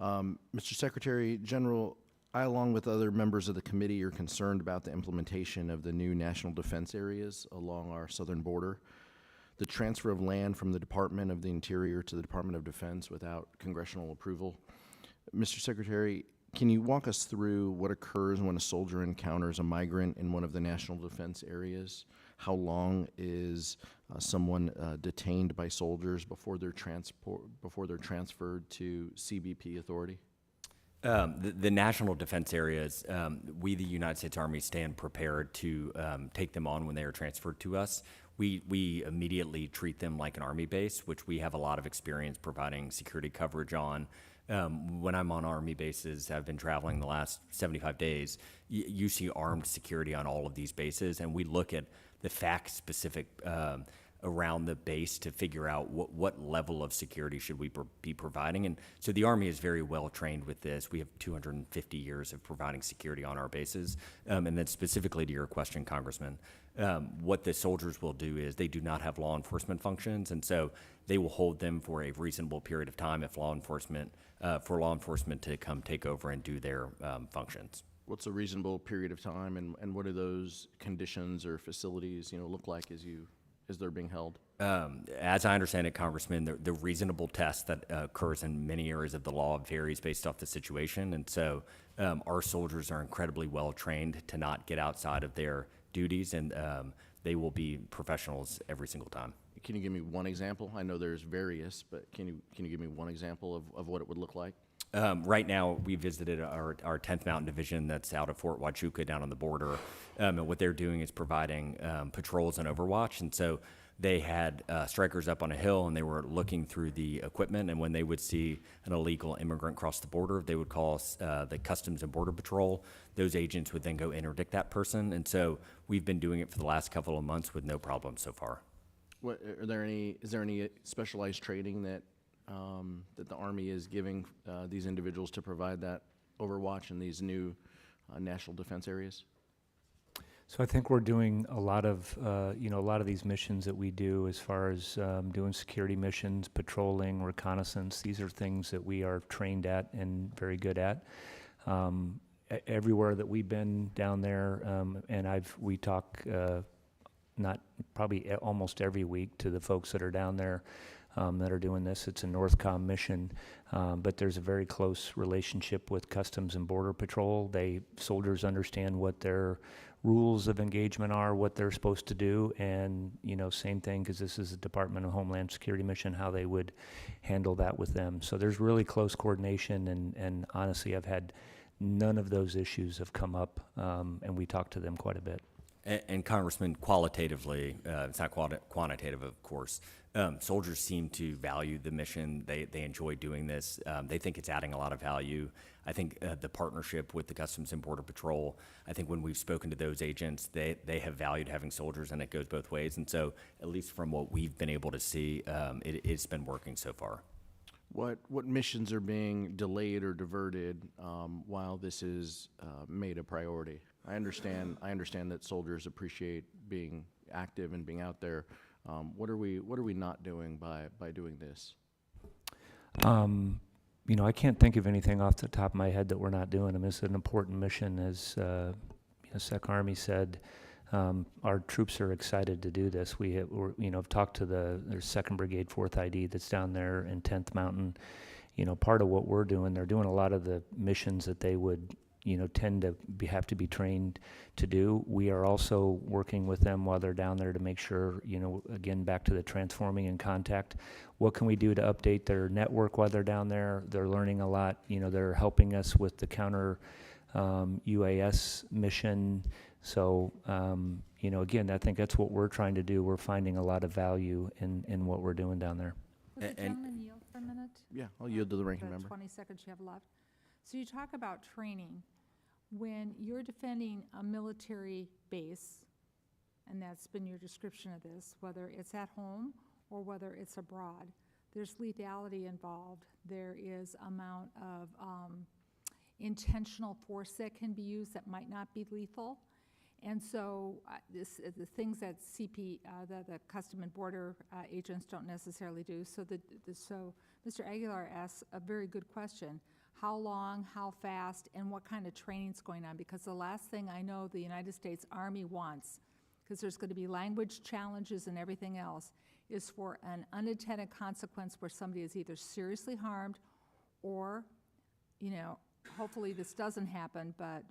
Mr. Secretary General, I, along with other members of the committee, are concerned about the implementation of the new national defense areas along our southern border, the transfer of land from the Department of the Interior to the Department of Defense without congressional approval. Mr. Secretary, can you walk us through what occurs when a soldier encounters a migrant in one of the national defense areas? how long is someone detained by soldiers before they're transferred to CBP authority? The national defense areas, we, the United States Army, stand prepared to take them on when they are transferred to us. We immediately treat them like an Army base, which we have a lot of experience providing security coverage on. When I'm on Army bases, I've been traveling the last 75 days, you see armed security on all of these bases, and we look at the fact-specific around the base to figure out what level of security should we be providing. And so the Army is very well trained with this. We have 250 years of providing security on our bases. And then specifically to your question, Congressman, what the soldiers will do is they do not have law enforcement functions, and so they will hold them for a reasonable period of time if for law enforcement to come take over and do their functions. What's a reasonable period of time, and what do those conditions or facilities, look like as they're being held? As I understand it, Congressman, the reasonable test that occurs in many areas of the law varies based off the situation, and so our soldiers are incredibly well trained to not get outside of their duties, and they will be professionals every single time. Can you give me one example? I know there's various, but can you give me one example of what it would look like? Right now, we visited our 10th Mountain Division that's out of Fort Huachuca down on the border, and what they're doing is providing patrols and overwatch, and so they had strikers up on a hill, and they were looking through the equipment, and when they would see an illegal immigrant cross the border, they would call the Customs and Border Patrol. Those agents would then go interdict that person, and so we've been doing it for the last couple of months with no problem so far. Is there any specialized training that the Army is giving these individuals to provide that overwatch in these new national defense areas? So I think we're doing a lot of these missions that we do as far as doing security missions, patrolling, reconnaissance. These are things that we are trained at and very good at. Everywhere that we've been down there, and we talk almost every week to the folks that are down there that are doing this. It's a NORTHCOM mission, but there's a very close relationship with Customs and Border Patrol. Soldiers understand what their rules of engagement are, what they're supposed to do, and same thing, because this is a Department of Homeland Security mission, how they would handle that with them. So there's really close coordination, and honestly, I've had none of those issues have come up, and we talk to them quite a bit. And Congressman, qualitatively, it's not quantitative, of course, soldiers seem to value the mission. They enjoy doing this. They think it's adding a lot of value. I think the partnership with the Customs and Border Patrol, I think when we've spoken to those agents, they have valued having soldiers, and it goes both ways. And so, at least from what we've been able to see, it's been working so far. What missions are being delayed or diverted while this is made a priority? I understand that soldiers appreciate being active and being out there. What are we not doing by doing this? I can't think of anything off the top of my head that we're not doing. I mean, it's an important mission, as Sec Army said. Our troops are excited to do this. We've talked to there's 2nd Brigade, 4th ID that's down there in 10th Mountain. Part of what we're doing, they're doing a lot of the missions that they would tend to have to be trained to do. We are also working with them while they're down there to make sure, again, back to the transforming in contact. What can we do to update their network while they're down there? They're learning a lot. They're helping us with the counter UAS mission. So, again, I think that's what we're trying to do. We're finding a lot of value in what we're doing down there. Would the gentleman yield for a minute? Yeah, I'll yield to the ranking The member. 20 seconds you have left. So you talk about training. When you're defending a military base, and that's been your description of this, whether it's at home or whether it's abroad, there's lethality involved. There is amount of intentional force that can be used that might not be lethal. And so the things that the Custom and Border agents don't necessarily do. So Mr. Aguilar asks a very good question. How long, how fast, and what kind of training's going on? Because the last thing I know the United States Army wants, because there's going to be language challenges and everything else, is for an unintended consequence where somebody is either seriously harmed or, hopefully this doesn't happen, but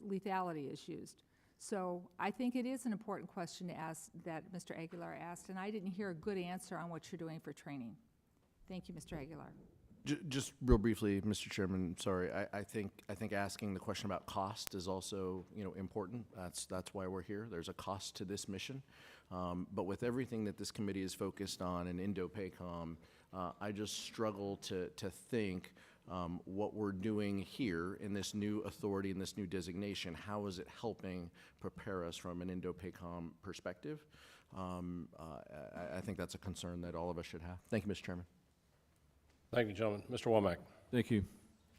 lethality is used. So I think it is an important question to ask, that Mr. Aguilar asked, and I didn't hear a good answer on what you're doing for training. Thank you, Mr. Aguilar. Just real briefly, Mr. Chairman, sorry, I think asking the question about cost is also, important. That's why we're here. There's a cost to this mission. But with everything that this committee is focused on in Indo-PACOM, I just struggle to think what we're doing here in this new authority, in this new designation, how is it helping prepare us from an Indo-PACOM perspective? I think that's a concern that all of us should have. Thank you, Mr. Chairman. Thank you, gentlemen. Mr. Womack. Thank you.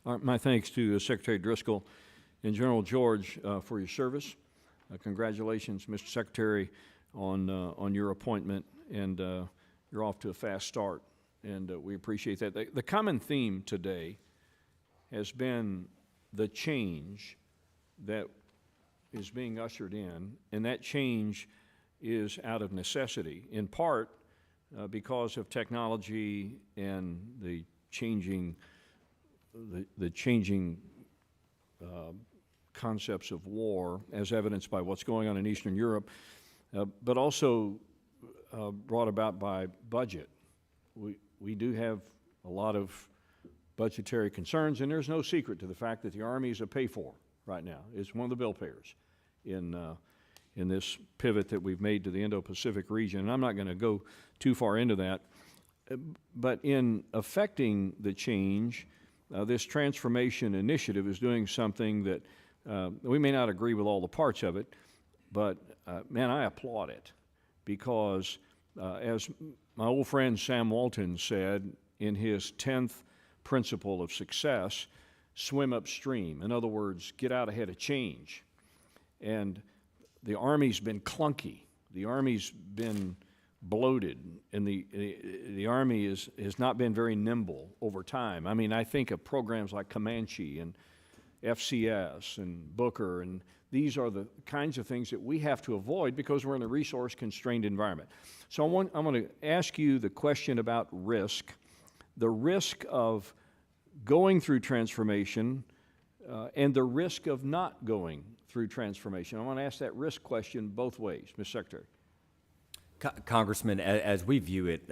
My thanks to Secretary Driscoll and General George for your service. Congratulations, Mr. Secretary, on your appointment, and you're off to a fast start, and we appreciate that. The common theme today has been the change that is being ushered in, and that change is out of necessity, in part because of technology and the changing concepts of war, as evidenced by what's going on in Eastern Europe, but also brought about by budget. We do have a lot of budgetary concerns, and there's no secret to the fact that the Army is a pay-for right now. It's one of the bill payers in this pivot that we've made to the Indo-Pacific region. And I'm not going to go too far into that. But in affecting the change, this transformation initiative is doing something that we may not agree with all the parts of it, but man, I applaud it, because as my old friend Sam Walton said in his 10th principle of success, swim upstream. In other words, get out ahead of change. And the Army's been clunky. The Army's been bloated, and the Army has not been very nimble over time. I mean, I think of programs like Comanche and FCS and Booker, and these are the kinds of things that we have to avoid because we're in a resource-constrained environment. So I'm going to ask you the question about risk, the risk of going through transformation and the risk of not going through transformation. I want to ask that risk question both ways, Mr. Secretary. Congressman, as we view it,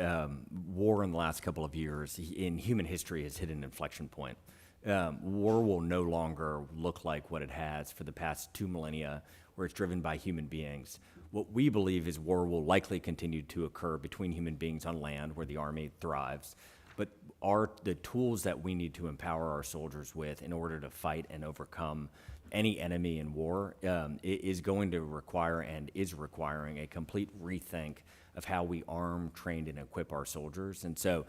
war in the last couple of years in human history has hit an inflection point. War will no longer look like what it has for the past 2 millennia, where it's driven by human beings. What we believe is war will likely continue to occur between human beings on land, where the Army thrives. But the tools that we need to empower our soldiers with in order to fight and overcome any enemy in war is going to require and is requiring a complete rethink of how we arm, train, and equip our soldiers. And so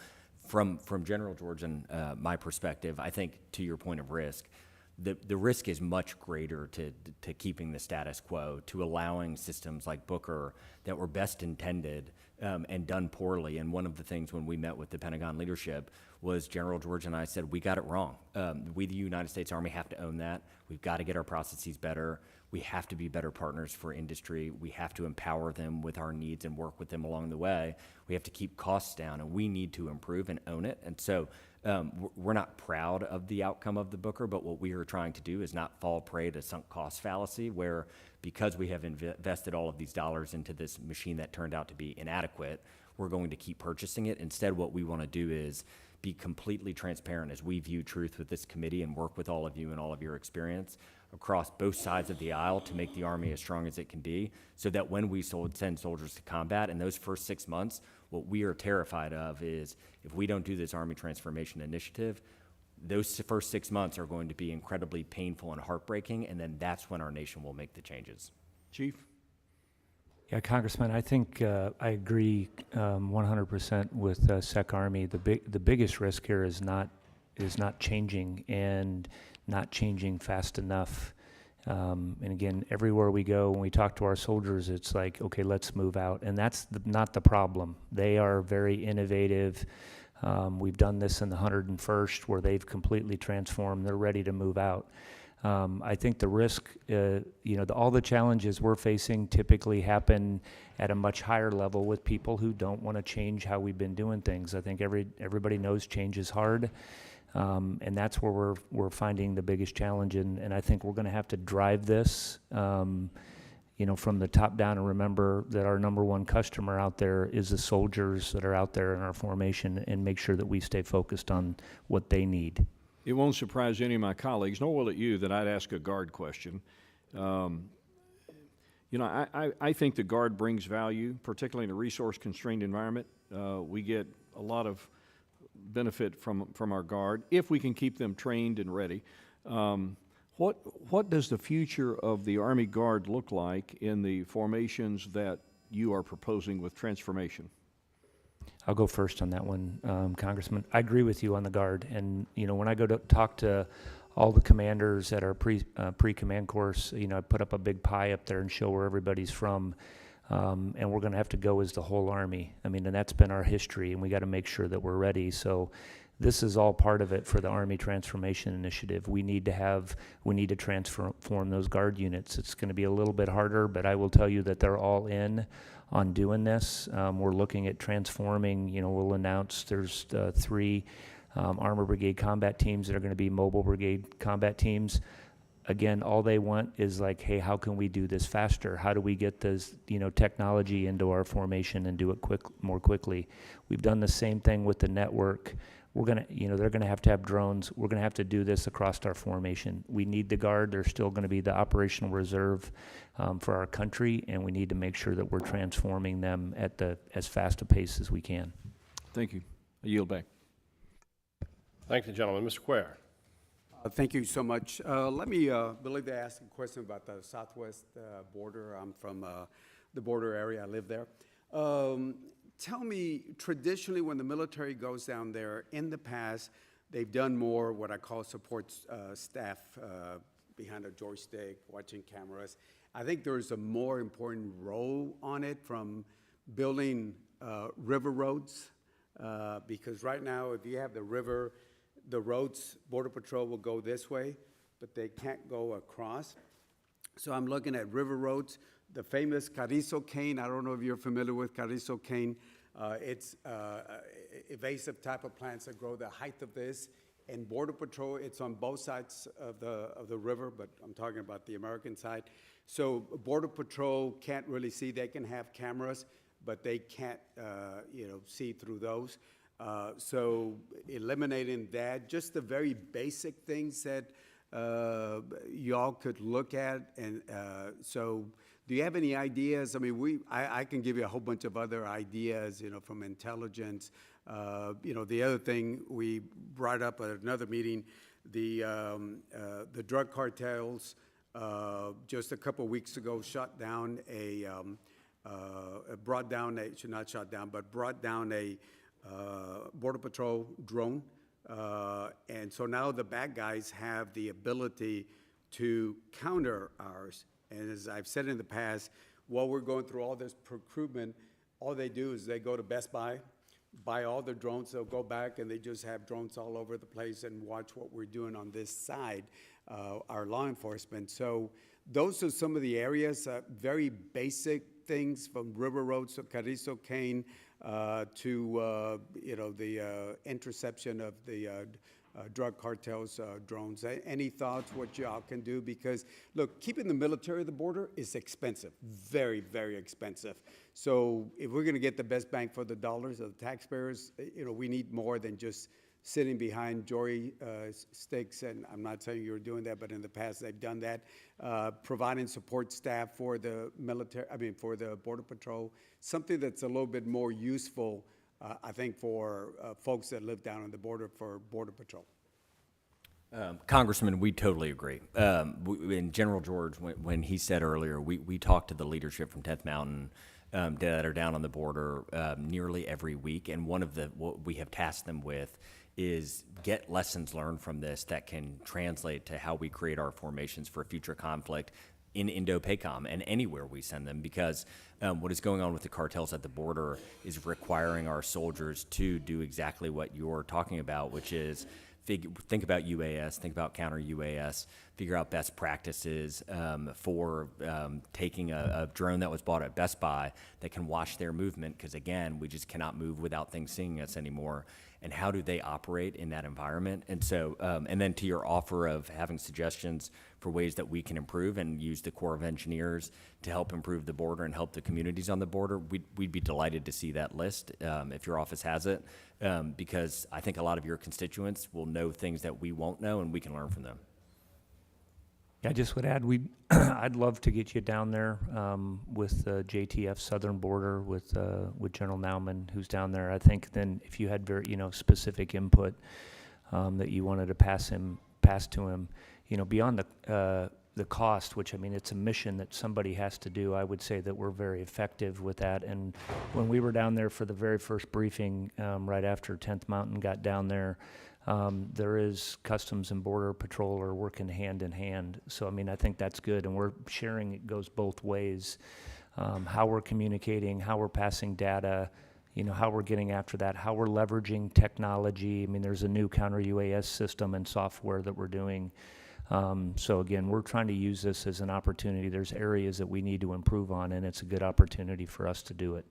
from General George and my perspective, I think to your point of risk, the risk is much greater to keeping the status quo, to allowing systems like Booker that were best intended and done poorly. And one of the things when we met with the Pentagon leadership was General George and I said, we got it wrong. We, the United States Army, have to own that. We've got to get our processes better. We have to be better partners for industry. We have to empower them with our needs and work with them along the way. We have to keep costs down, and we need to improve and own it. And so we're not proud of the outcome of the Booker, but what we are trying to do is not fall prey to sunk cost fallacy, where because we have invested all of these dollars into this machine that turned out to be inadequate, we're going to keep purchasing it. Instead, what we want to do is be completely transparent as we view truth with this committee and work with all of you and all of your experience across both sides of the aisle to make the Army as strong as it can be, so that when we send soldiers to combat in those first 6 months, what we are terrified of is if we don't do this Army Transformation Initiative, those first 6 months are going to be incredibly painful and heartbreaking, and then that's when our nation will make the changes. Chief? Yeah, Congressman, I think I agree 100% with Sec Army. The biggest risk here is not changing, and not changing fast enough. And again, everywhere we go, when we talk to our soldiers, it's like, okay, let's move out. And that's not the problem. They are very innovative. We've done this in the 101st, where they've completely transformed. They're ready to move out. I think the risk, all the challenges we're facing typically happen at a much higher level with people who don't want to change how we've been doing things. I think everybody knows change is hard. And that's where we're finding the biggest challenge, and I think we're going to have to drive this from the top down, and remember that our number one customer out there is the soldiers that are out there in our formation, and make sure that we stay focused on what they need. It won't surprise any of my colleagues, nor will it you, that I'd ask a guard question. I think the guard brings value, particularly in a resource-constrained environment. We get a lot of benefit from our guard if we can keep them trained and ready. What does the future of the Army Guard look like in the formations that you are proposing with transformation? I'll go first on that one, Congressman. I agree with you on the Guard, and when I go to talk to all the commanders at our pre-command course, I put up a big pie up there and show where everybody's from, and we're going to have to go as the whole Army. I mean, and that's been our history, and we got to make sure that we're ready. So this is all part of it for the Army Transformation Initiative. We need to transform those Guard units. It's going to be a little bit harder, but I will tell you that they're all in on doing this. We're looking at transforming. We'll announce there's 3 Armor Brigade combat teams that are going to be Mobile Brigade combat teams. Again, all they want is like, hey, how can we do this faster? How do we get this, technology into our formation and do it more quickly? We've done the same thing with the network. We're gonna, they're gonna have to have drones. We're gonna have to do this across our formation. We need the Guard. They're still gonna be the operational reserve for our country, and we need to make sure that we're transforming them at as fast a pace as we can. Thank you. I yield back. Thank you, gentlemen. Mr. Cuellar. Thank you so much. Let me, believe they asked a question about the southwest border. I'm from the border area. I live there. Tell me, traditionally, when the military goes down there, in the past, they've done more what I call support staff behind a joystick, watching cameras. I think there's a more important role on it from building river roads, because right now, if you have the river, the roads, Border Patrol will go this way, but they can't go across. So I'm looking at river roads. The famous Carrizo cane, I don't know if you're familiar with Carrizo cane. It's invasive type of plants that grow the height of this. And Border Patrol, it's on both sides of the river, but I'm talking about the American side. So Border Patrol can't really see. They can have cameras, but they can't, see through those. So eliminating that, just the very basic things that y'all could look at. And so do you have any ideas? I mean, I can give you a whole bunch of other ideas, from intelligence. The other thing we brought up at another meeting, the drug cartels just a couple weeks ago brought down a Border Patrol drone. And so now the bad guys have the ability to counter ours. And as I've said in the past, while we're going through all this procurement, all they do is they go to Best Buy, buy all their drones, they'll go back and they just have drones all over the place and watch what we're doing on this side, our law enforcement. So those are some of the areas, very basic things from river roads to Carrizo cane, to the interception of the drug cartels drones. Any thoughts what y'all can do? Because look, keeping the military at the border is expensive, very, very expensive. So if we're going to get the best bang for the dollars of the taxpayers, we need more than just sitting behind joy sticks. And I'm not saying you're doing that, but in the past they've done that. Providing support staff for the military, for the Border Patrol, something that's a little bit more useful, I think, for folks that live down on the border for Border Patrol. Congressman, we totally agree. And General George, when he said earlier, we talked to the leadership from 10th Mountain that are down on the border nearly every week, and what we have tasked them with is get lessons learned from this that can translate to how we create our formations for future conflict in Indo-PACOM and anywhere we send them, because what is going on with the cartels at the border is requiring our soldiers to do exactly what you're talking about, which is think about UAS, think about counter-UAS, figure out best practices for taking a drone that was bought at Best Buy that can watch their movement, because, again, we just cannot move without things seeing us anymore, and how do they operate in that environment. And so, and then to your offer of having suggestions for ways that we can improve and use the Corps of Engineers to help improve the border and help the communities on the border, we'd be delighted to see that list if your office has it, because I think a lot of your constituents will know things that we won't know, and we can learn from them. I just would add, I'd love to get you down there with JTF Southern Border with General Nauman, who's down there. I think then if you had very specific input that you wanted to pass to him, beyond the cost, which I mean it's a mission that somebody has to do. I would say that we're very effective with that. And when we were down there for the very first briefing, right after 10th Mountain got down there. There is Customs and Border Patrol are working hand in hand. So, I mean, I think that's good. And we're sharing, it goes both ways. How we're communicating, how we're passing data, how we're getting after that, how we're leveraging technology. I mean, there's a new counter-UAS system and software that we're doing. So, again, we're trying to use this as an opportunity. There's areas that we need to improve on, and it's a good opportunity for us to do it.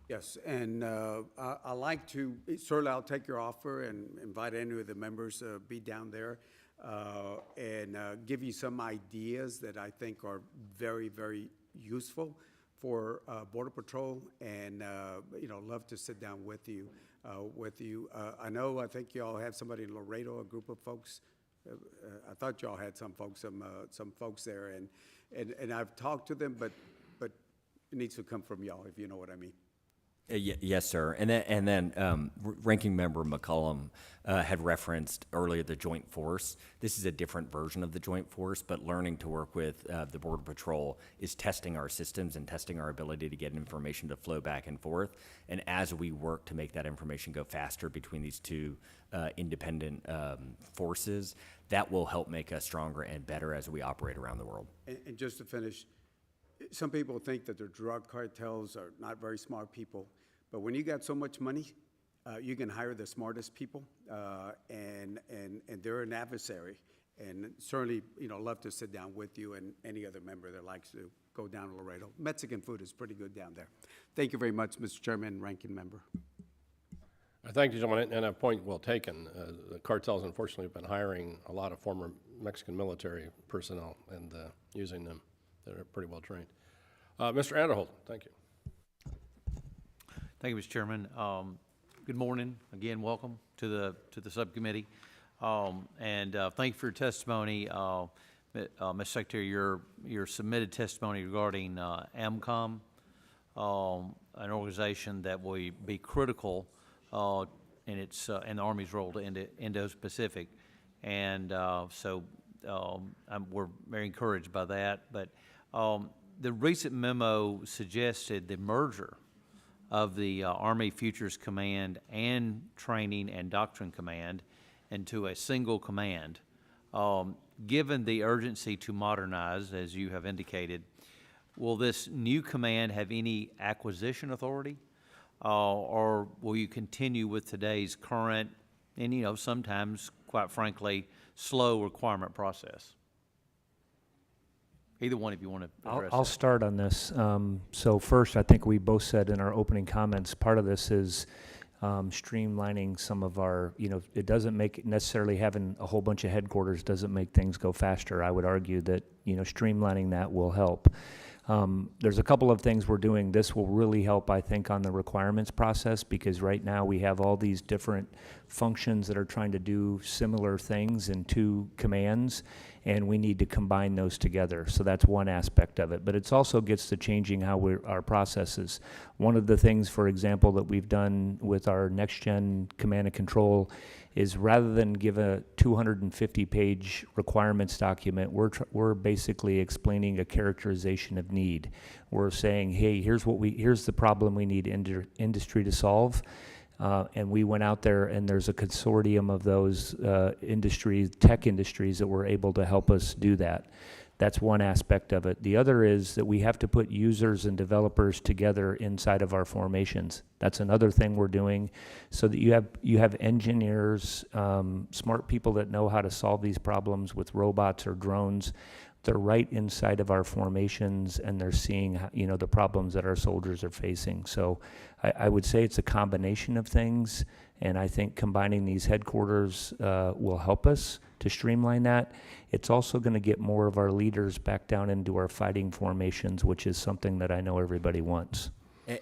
Yes, and I like to, certainly I'll take your offer and invite any of the members be down there and give you some ideas that I think are very, very useful for Border Patrol, and love to sit down with you. I think you all have somebody in Laredo, a group of folks. I thought you all had some folks there, and I've talked to them, but it needs to come from y'all, if you know what I mean. Yes, sir. And then Ranking Member McCollum had referenced earlier the Joint Force. This is a different version of the Joint Force, but learning to work with the Border Patrol is testing our systems and testing our ability to get information to flow back and forth. And as we work to make that information go faster between these two independent forces, that will help make us stronger and better as we operate around the world. And just to finish, some people think that the drug cartels are not very smart people, but when you got so much money, you can hire the smartest people, and they're an adversary. And certainly, love to sit down with you and any other member that likes to go down to Laredo. Mexican food is pretty good down there. Thank you very much, Mr. Chairman and Ranking Member. I thank you, gentlemen, and a point well taken. The cartels, unfortunately, have been hiring a lot of former Mexican military personnel and using them. That are pretty well trained. Mr. Anderholt, thank you. Thank you, Mr. Chairman. Good morning. Again, welcome to the subcommittee. And thank you for your testimony. Mr. Secretary, your submitted testimony regarding AMCOM, an organization that will be critical in the Army's role to Indo-Pacific. And we're very encouraged by that. But the recent memo suggested the merger of the Army Futures Command and Training and Doctrine Command into a single command. Given the urgency to modernize, as you have indicated, will this new command have any acquisition authority? Or will you continue with today's current and, sometimes, quite frankly, slow requirement process? Either one if you want to address I'll that. start on this. So first, I think we both said in our opening comments, part of this is streamlining some of our, it doesn't make necessarily having a whole bunch of headquarters doesn't make things go faster. I would argue that, streamlining that will help. There's a couple of things we're doing. This will really help, I think, on the requirements process, because right now we have all these different functions that are trying to do similar things in two commands, and we need to combine those together. So that's one aspect of it. But it also gets to changing how our processes. One of the things, for example, that we've done with our next-gen command and control is rather than give a 250-page requirements document, we're basically explaining a characterization of need. We're saying, hey, here's the problem we need industry to solve. And we went out there, and there's a consortium of those tech industries that were able to help us do that. That's one aspect of it. The other is that we have to put users and developers together inside of our formations. That's another thing we're doing, so that you have engineers, smart people that know how to solve these problems with robots or drones. They're right inside of our formations, and they're seeing, the problems that our soldiers are facing. So I would say it's a combination of things, And I think combining these headquarters will help us to streamline that. It's also going to get more of our leaders back down into our fighting formations, which is something that I know everybody wants.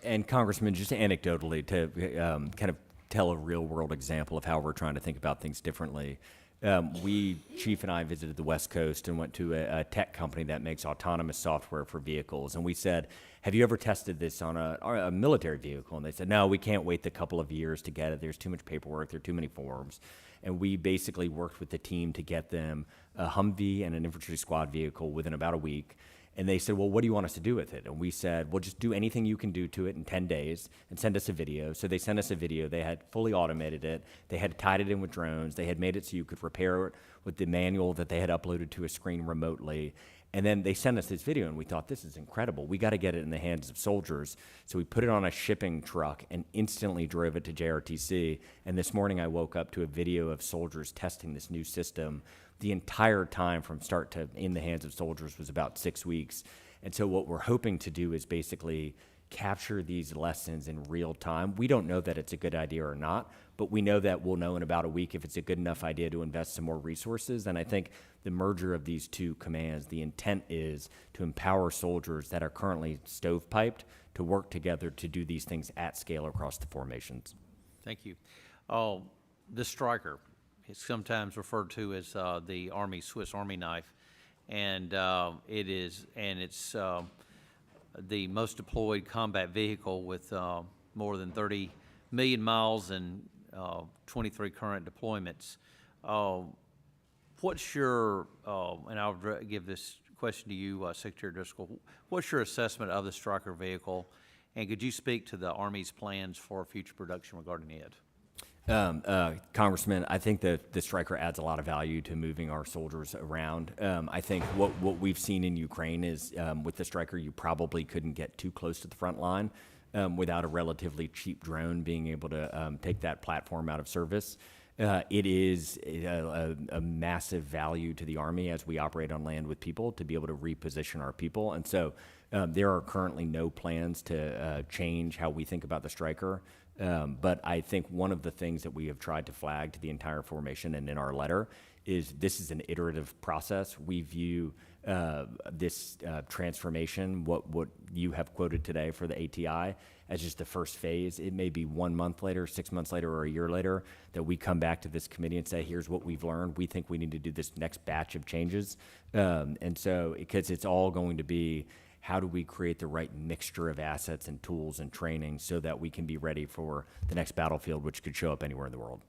And Congressman, just anecdotally to kind of tell a real-world example of how we're trying to think about things differently. Chief and I visited the West Coast and went to a tech company that makes autonomous software for vehicles. And we said, have you ever tested this on a military vehicle? And they said, no, we can't wait the couple of years to get it. There's too much paperwork. There are too many forms. And we basically worked with the team to get them a Humvee and an infantry squad vehicle within about a week. And they said, well, what do you want us to do with it? And we said, well, just do anything you can do to it in 10 days and send us a video. So they sent us a video. They had fully automated it. They had tied it in with drones. They had made it so you could repair it with the manual that they had uploaded to a screen remotely. And then they sent us this video, and we thought, this is incredible. We got to get it in the hands of soldiers. So we put it on a shipping truck and instantly drove it to JRTC. And this morning I woke up to a video of soldiers testing this new system. The entire time from start to in the hands of soldiers was about 6 weeks. And so what we're hoping to do is basically capture these lessons in real time. We don't know that it's a good idea or not, but we know that we'll know in about a week if it's a good enough idea to invest some more resources. And I think the merger of these two commands, the intent is to empower soldiers that are currently stovepiped to work together to do these things at scale across the formations. Thank you. The Stryker is sometimes referred to as the Army Swiss Army knife, and it's the most deployed combat vehicle with more than 30 million miles and 23 current deployments. What's your, and I'll give this question to you, Secretary Driscoll, what's your assessment of the Stryker vehicle, and could you speak to the Army's plans for future production regarding it? Congressman, I think that the Stryker adds a lot of value to moving our soldiers around. I think what we've seen in Ukraine is with the Stryker, you probably couldn't get too close to the front line without a relatively cheap drone being able to take that platform out of service. It is a massive value to the Army as we operate on land with people to be able to reposition our people. And so there are currently no plans to change how we think about the Stryker. But I think one of the things that we have tried to flag to the entire formation and in our letter is this is an iterative process. We view this transformation, what you have quoted today for the ATI, as just the first phase. It may be 1 month later, 6 months later, or a year later that we come back to this committee and say, here's what we've learned. We think we need to do this next batch of changes. And so, because it's all going to be, how do we create the right mixture of assets and tools and training so that we can be ready for the next battlefield, which could show up anywhere in the world?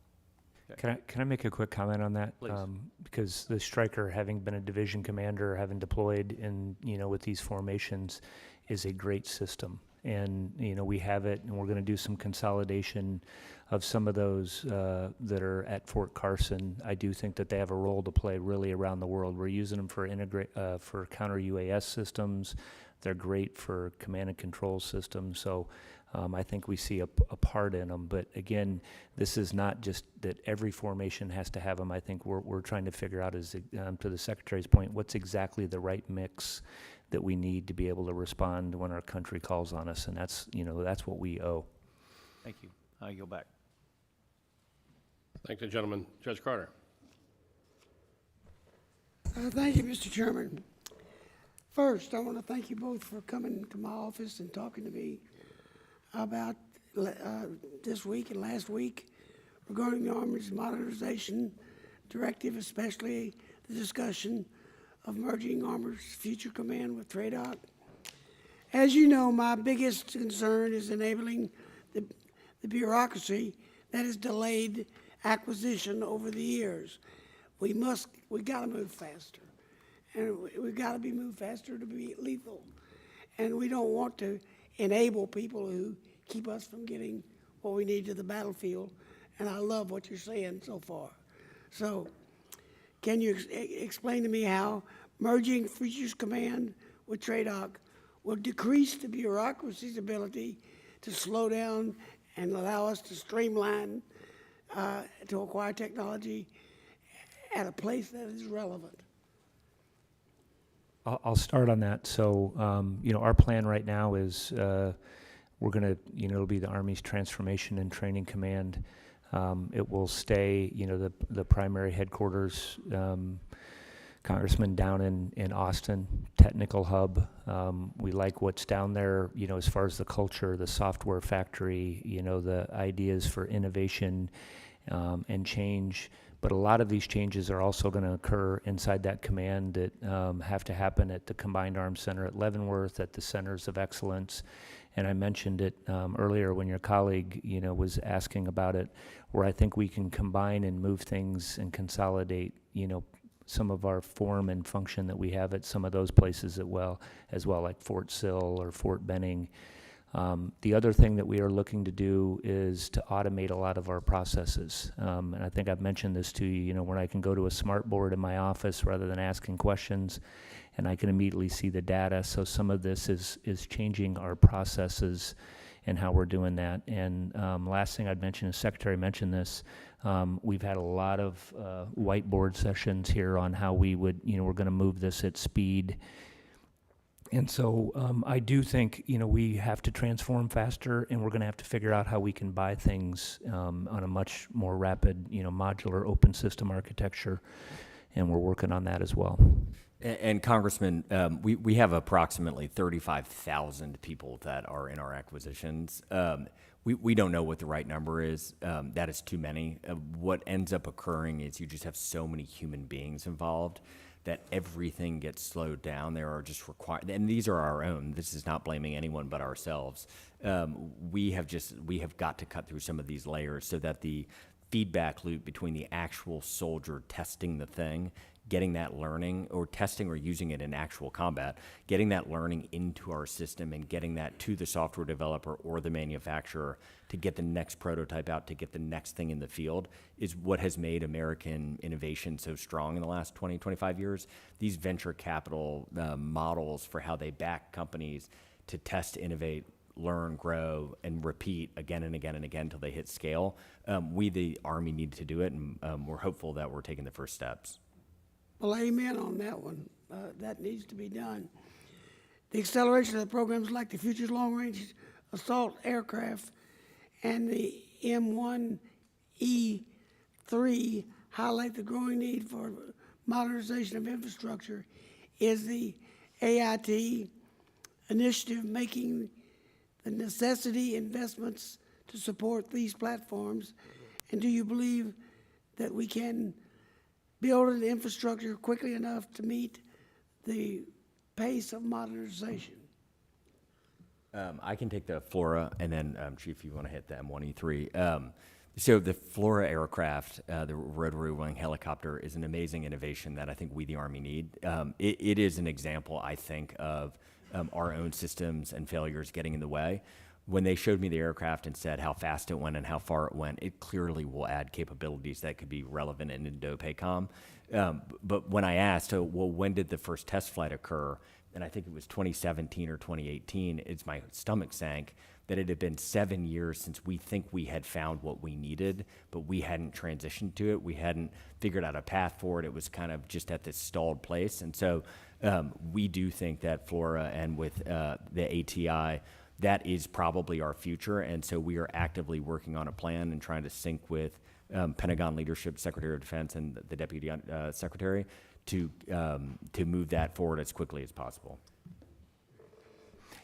Can I make a quick comment on that? Please. Because the Stryker, having been a division commander, having deployed in, with these formations, is a great system. And, we have it, and we're going to do some consolidation of some of those that are at Fort Carson. I do think that they have a role to play really around the world. We're using them for for counter UAS systems. They're great for command and control systems. So I think we see a part in them. But again, this is not just that every formation has to have them. I think we're trying to figure out, is to the Secretary's point, what's exactly the right mix that we need to be able to respond when our country calls on us. And that's, that's what we owe. Thank you. I yield back. Thank the gentleman. Judge Carter. Thank you, Mr. Chairman. First, I want to thank you both for coming to my office and talking to me about this week and last week regarding the Army's modernization directive, especially the discussion of merging Army's future command with TRADOC. As you know, my biggest concern is enabling the bureaucracy that has delayed acquisition over the years. We got to move faster. And we've got to be moved faster to be lethal. And we don't want to enable people who keep us from getting what we need to the battlefield. And I love what you're saying so far. So can you explain to me how merging Futures Command with TRADOC will decrease the bureaucracy's ability to slow down and allow us to streamline to acquire technology at a place that is relevant? I'll start on that. So, our plan right now is we're going to, it'll be the Army's Transformation and Training Command. It will stay, the primary headquarters, Congressman, down in Austin, technical hub. We like what's down there, as far as the culture, the software factory, the ideas for innovation and change. But a lot of these changes are also going to occur inside that command that have to happen at the Combined Arms Center at Leavenworth, at the Centers of Excellence. And I mentioned it earlier when your colleague, was asking about it, where I think we can combine and move things and consolidate, some of our form and function that we have at some of those places as well, like Fort Sill or Fort Benning. The other thing that we are looking to do is to automate a lot of our processes. And I think I've mentioned this to you, when I can go to a smart board in my office rather than asking questions, and I can immediately see the data. So some of this is changing our processes and how we're doing that. And last thing I'd mention is, Secretary mentioned this, we've had a lot of whiteboard sessions here on how we would, we're going to move this at speed. And so I do think, we have to transform faster, and we're going to have to figure out how we can buy things on a much more rapid, modular open system architecture, and we're working on that as well. And Congressman, we have approximately 35,000 people that are in our acquisitions. We don't know what the right number is. That is too many. What ends up occurring is you just have so many human beings involved that everything gets slowed down. There are just required, and these are our own. This is not blaming anyone but ourselves. We have got to cut through some of these layers so that the feedback loop between the actual soldier testing the thing, getting that learning, or testing or using it in actual combat, getting that learning into our system and getting that to the software developer or the manufacturer to get the next prototype out, to get the next thing in the field, is what has made American innovation so strong in the last 20, 25 years. These venture capital models for how they back companies to test, innovate, learn, grow, and repeat again and again and again until they hit scale. We, the Army, need to do it, and we're hopeful that we're taking the first steps. Well, amen on that one. That needs to be done. The acceleration of the programs like the Future's Long Range Assault Aircraft and the M1E3 highlight the growing need for modernization of infrastructure. Is the AIT initiative making the necessity investments to support these platforms? And do you believe that we can build an infrastructure quickly enough to meet the pace of modernization? I can take the Flora, and then Chief, you want to hit the M1E3. So the Flora aircraft, the rotary wing helicopter, is an amazing innovation that I think we, the Army, need. It is an example, I think, of our own systems and failures getting in the way. When they showed me the aircraft and said how fast it went and how far it went, it clearly will add capabilities that could be relevant in Indo-PACOM. But when I asked, well, when did the first test flight occur? And I think it was 2017 or 2018, my stomach sank that it had been 7 years since we think we had found what we needed, but we hadn't transitioned to it. We hadn't figured out a path forward. It was kind of just at this stalled place. And so we do think that Flora and with the ATI, that is probably our future, and so we are actively working on a plan and trying to sync with Pentagon leadership, Secretary of Defense, and the Deputy Secretary to move that forward as quickly as possible.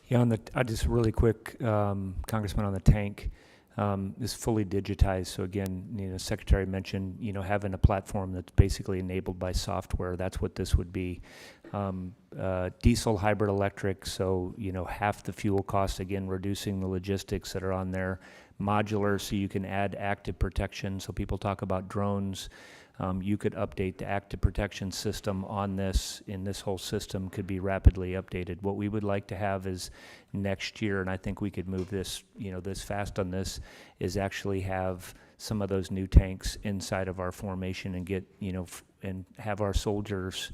Yeah, just really quick, Congressman, on the tank, is fully digitized. So again, Secretary mentioned, having a platform that's basically enabled by software. That's what this would be. Diesel, hybrid, electric. So half the fuel costs. Again, reducing the logistics that are on there. Modular, so you can add active protection. So people talk about drones. You could update the active protection system on this, and this whole system could be rapidly updated. What we would like to have is next year, and I think we could move this, this fast on this, is actually have some of those new tanks inside of our formation and get, and have our soldiers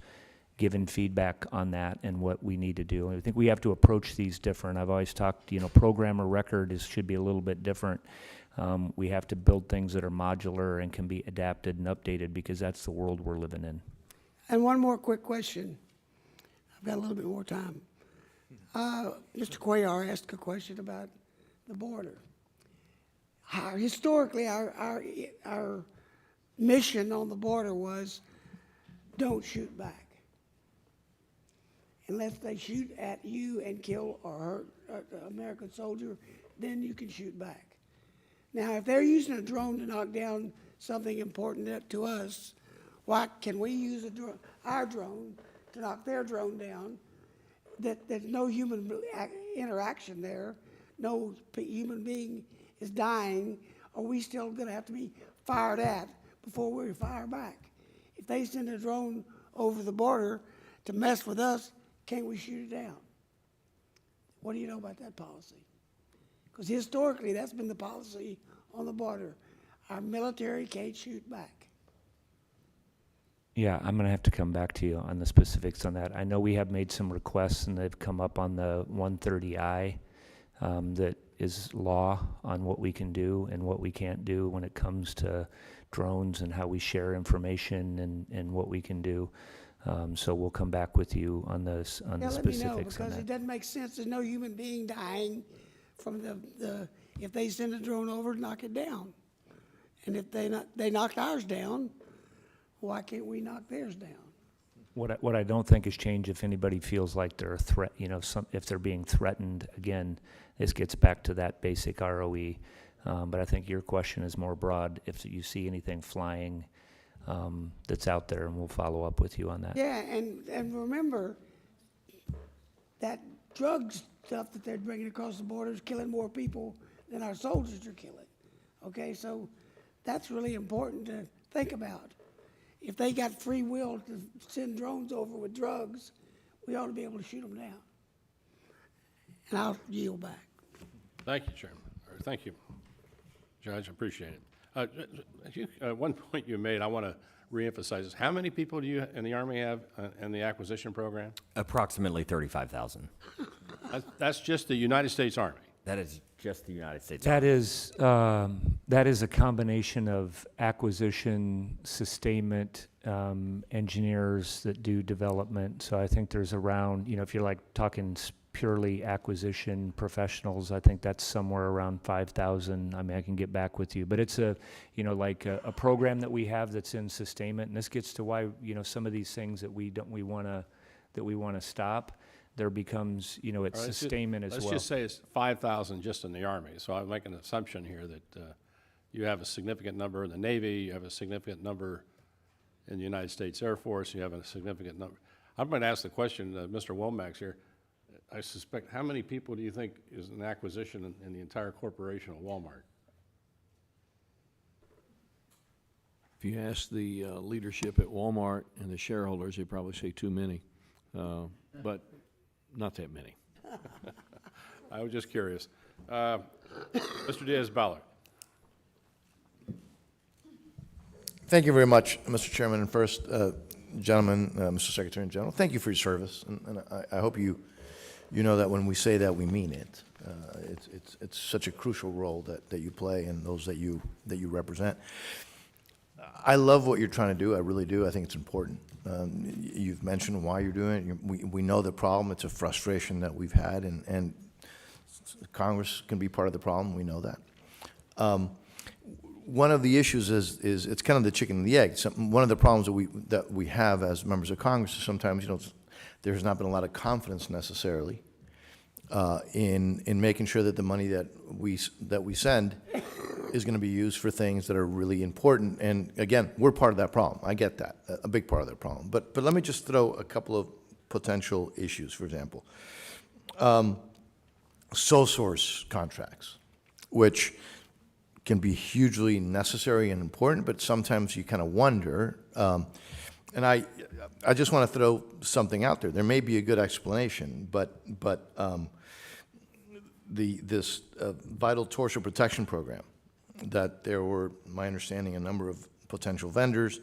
given feedback on that and what we need to do. And I think we have to approach these different. I've always talked, program or record should be a little bit different. We have to build things that are modular and can be adapted and updated, because that's the world we're living in. And one more quick question. I've got a little bit more time. Mr. Cuellar asked a question about the border. historically, our mission on the border was don't shoot back. Unless they shoot at you and kill or hurt an American soldier, then you can shoot back. Now, if they're using a drone to knock down something important to us, why can we use our drone to knock their drone down? There's no human interaction there. No human being is dying. Are we still going to have to be fired at before we fire back? If they send a drone over the border to mess with us, can't we shoot it down? What do you know about that policy? Because historically, that's been the policy on the border. Our military can't shoot back. Yeah, I'm going to have to come back to you on the specifics on that. I know we have made some requests, and they've come up on the 130I that is law on what we can do and what we can't do when it comes to drones and how we share information and what we can do. So we'll come back with you on the specifics on Let me know, because that. it doesn't make sense. There's no human being dying from if they send a drone over to knock it down. And if they knocked ours down, why can't we knock theirs down? What I don't think has changed, if anybody feels like they're a threat, if they're being threatened, again, this gets back to that basic ROE. But I think your question is more broad. If you see anything flying that's out there, and we'll follow up with you on that. Yeah, and remember that drug stuff that they're bringing across the border is killing more people than our soldiers are killing. Okay, so that's really important to think about. If they got free will to send drones over with drugs, we ought to be able to shoot them down. And I'll yield back. Thank you, Chairman. Or thank you, Judge. I appreciate it. One point you made, I want to reemphasize this. How many people do you in the Army have in the acquisition program? Approximately 35,000. That's just the United States Army. That is just the United States. That is a combination of acquisition, sustainment, engineers that do development. So I think there's around, if you're like talking purely acquisition professionals, I think that's somewhere around 5,000. I mean, I can get back with you, but it's a program that we have that's in sustainment, and this gets to why some of these things that we want to stop. There becomes, it's sustainment as well. Let's just say it's 5,000 just in the Army. So I make an assumption here that you have a significant number in the Navy, you have a significant number in the United States Air Force, you have a significant number. I'm going to ask the question, Mr. Womack's here. I suspect, how many people do you think is an acquisition in the entire corporation of Walmart? If you ask the leadership at Walmart and the shareholders, they probably say too many, but not that many. I was just curious. Mr. Diaz-Balart. Thank you very much, Mr. Chairman. And first, gentlemen, Mr. Secretary General, thank you for your service. And I hope you know that when we say that, we mean it. It's such a crucial role that you play and those that you represent. I love what you're trying to do. I really do. I think it's important. You've mentioned why you're doing it. We know the problem. It's a frustration that we've had, and Congress can be part of the problem. We know that. One of the issues is it's kind of the chicken and the egg. One of the problems that we have as members of Congress is sometimes there has not been a lot of confidence necessarily in making sure that the money that we send is going to be used for things that are really important. And again, we're part of that problem. I get that, a big part of that problem. But let me just throw a couple of potential issues. For example, sole source contracts, which can be hugely necessary and important, but sometimes you kind of wonder. And I just want to throw something out there. There may be a good explanation, but this Vital Torso Protection Program, that there were, my understanding, a number of potential vendors,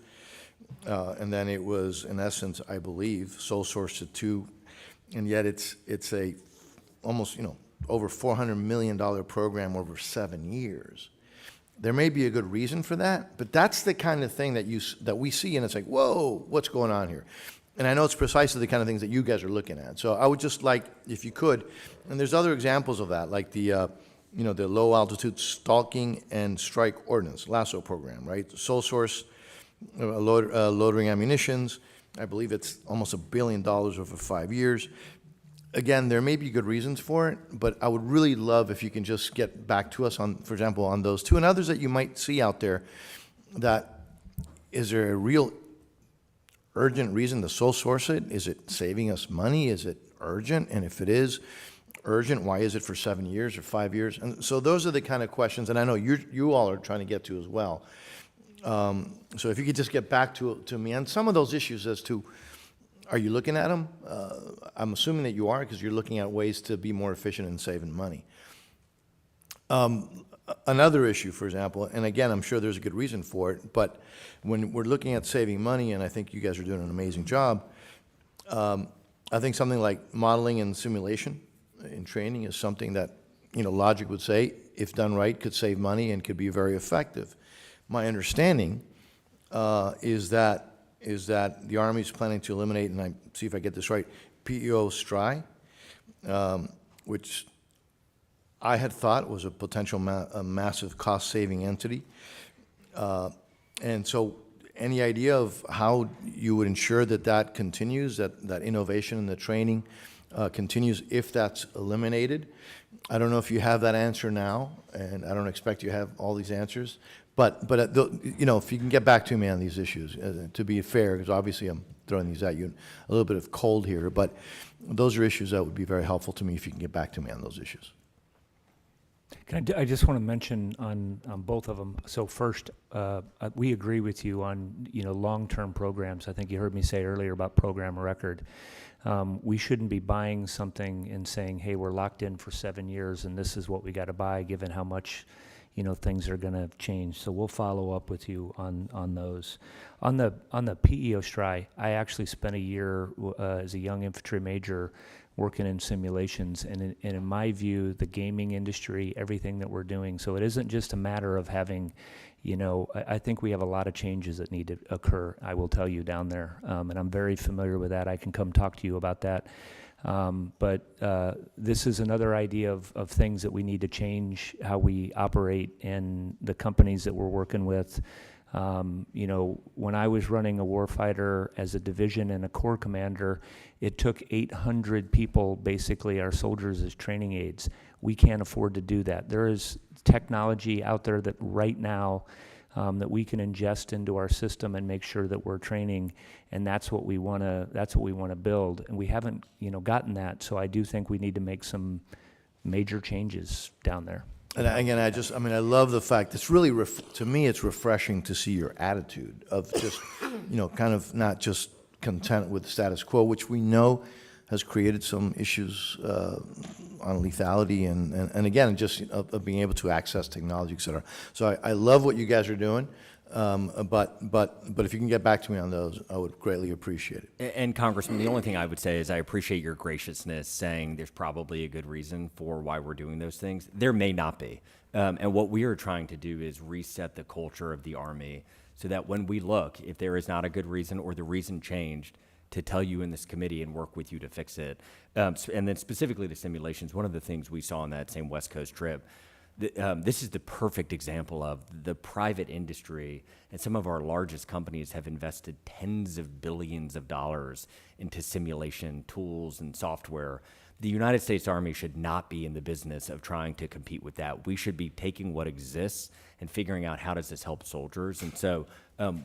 and then it was, in essence, I believe, sole sourced to two, and yet it's a almost, over $400 million program over 7 years. There may be a good reason for that, but that's the kind of thing that we see, and it's like, whoa, what's going on here? And I know it's precisely the kind of things that you guys are looking at. So I would just like, if you could, and there's other examples of that, like the the Low Altitude Stalking and Strike Ordnance, LASSO program, right? Sole source loitering ammunitions. I believe it's almost $1 billion over 5 years. Again, there may be good reasons for it, but I would really love if you can just get back to us on, for example, on those two and others that you might see out there. That is there a real urgent reason to sole source it? Is it saving us money? Is it urgent? And if it is urgent, why is it for 7 years or 5 years? And so those are the kind of questions, and I know you all are trying to get to as well. So if you could just get back to me on some of those issues as to, are you looking at them? I'm assuming that you are, because you're looking at ways to be more efficient and saving money. Another issue, for example, and again, I'm sure there's a good reason for it, but when we're looking at saving money, and I think you guys are doing an amazing job, I think something like modeling and simulation in training is something that, logic would say, if done right, could save money and could be very effective. My understanding is that the Army is planning to eliminate, and I see if I get this right, PEO STRI, which I had thought was a potential massive cost-saving entity. And so any idea of how you would ensure that continues, that innovation and the training continues if that's eliminated? I don't know if you have that answer now, and I don't expect you have all these answers, but if you can get back to me on these issues, to be fair, because obviously I'm throwing these at you a little bit of cold here, but those are issues that would be very helpful to me if you can get back to me on those issues. I just want to mention on both of them. So first, we agree with you on long-term programs. I think you heard me say earlier about program of record. We shouldn't be buying something and saying, hey, we're locked in for 7 years and this is what we got to buy, given how much things are going to change. So we'll follow up with you on those. On the PEO STRI, I actually spent a year as a young infantry major working in simulations, and in my view, the gaming industry, everything that we're doing. So it isn't just a matter of having, I think we have a lot of changes that need to occur, I will tell you, down there. And I'm very familiar with that. I can come talk to you about that. But this is another idea of things that we need to change how we operate and the companies that we're working with. When I was running a warfighter as a division and a corps commander, it took 800 people, basically our soldiers, as training aides. We can't afford to do that. There is technology out there that right now that we can ingest into our system and make sure that we're training, and that's what we want to build. And we haven't gotten that, so I do think we need to make some major changes down there. And again, I love the fact, it's really, to me, it's refreshing to see your attitude of just, kind of not just content with the status quo, which we know has created some issues on lethality and again, just of being able to access technology, et cetera. So I love what you guys are doing, but if you can get back to me on those, I would greatly appreciate it. And Congressman, the only thing I would say is I appreciate your graciousness saying there's probably a good reason for why we're doing those things. There may not be. And what we are trying to do is reset the culture of the Army so that when we look, if there is not a good reason or the reason changed, to tell you in this committee and work with you to fix it. And then specifically the simulations, one of the things we saw on that same West Coast trip, this is the perfect example of the private industry, and some of our largest companies have invested tens of billions of dollars into simulation tools and software. The United States Army should not be in the business of trying to compete with that. We should be taking what exists and figuring out how does this help soldiers. And so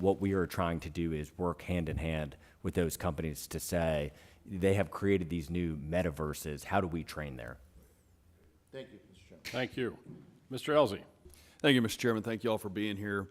what we are trying to do is work hand in hand with those companies to say, they have created these new metaverses. How do we train there? Thank you, Mr. Chairman. Thank you. Mr. Elzey. Thank you, Mr. Chairman. Thank you all for being here.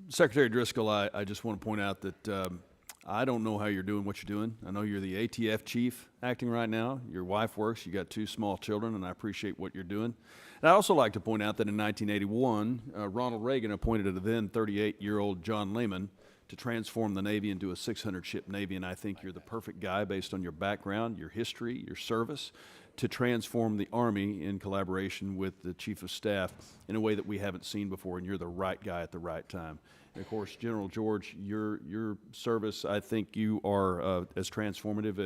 Secretary Driscoll, I just want to point out that I don't know how you're doing what you're doing. I know you're the ATF chief acting right now. Your wife works. You got 2 small children, and I appreciate what you're doing. And I'd also like to point out that in 1981, Ronald Reagan appointed a then 38-year-old John Lehman to transform the Navy into a 600-ship Navy, and I think you're the perfect guy based on your background, your history, your service, to transform the Army in collaboration with the Chief of Staff in a way that we haven't seen before, and you're the right guy at the right time. And of course, General George, your service, I think you are as transformative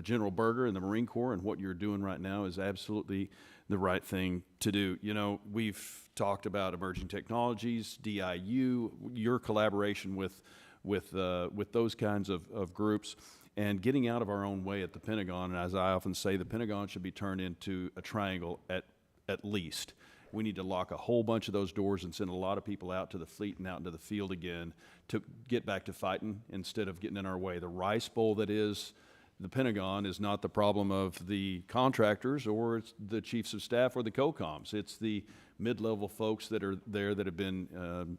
General Berger and the Marine Corps, and what you're doing right now is absolutely the right thing to do. You know, we've talked about emerging technologies, DIU, your collaboration with those kinds of groups, and getting out of our own way at the Pentagon. And as I often say, the Pentagon should be turned into a triangle at least. We need to lock a whole bunch of those doors and send a lot of people out to the fleet and out into the field again to get back to fighting instead of getting in our way. The rice bowl that is the Pentagon is not the problem of the contractors or it's the chiefs of staff or the COCOMs. It's the mid-level folks that are there that have been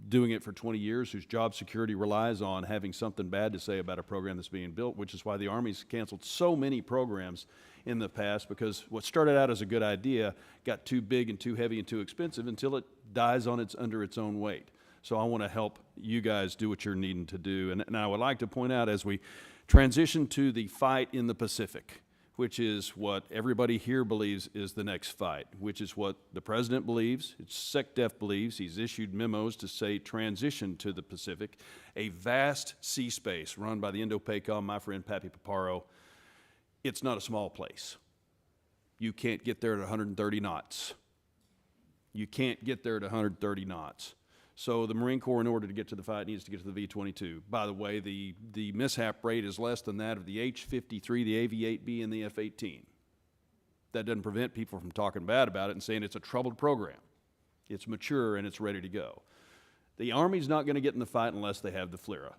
doing it for 20 years, whose job security relies on having something bad to say about a program that's being built, which is why the Army's canceled so many programs in the past, because what started out as a good idea got too big and too heavy and too expensive until it dies on under its own weight. So I want to help you guys do what you're needing to do. And I would like to point out, as we transition to the fight in the Pacific, which is what everybody here believes is the next fight, which is what the President believes, it's SecDef believes. He's issued memos to say transition to the Pacific, a vast sea space run by the Indo-PACOM, my friend Pappy Paparo. It's not a small place. You can't get there at 130 knots. You can't get there at 130 knots. So the Marine Corps, in order to get to the fight, needs to get to the V-22. By the way, the mishap rate is less than that of the H-53, the AV-8B, and the F-18. That doesn't prevent people from talking bad about it and saying it's a troubled program. It's mature and it's ready to go. The Army's not going to get in the fight unless they have the FLRAA.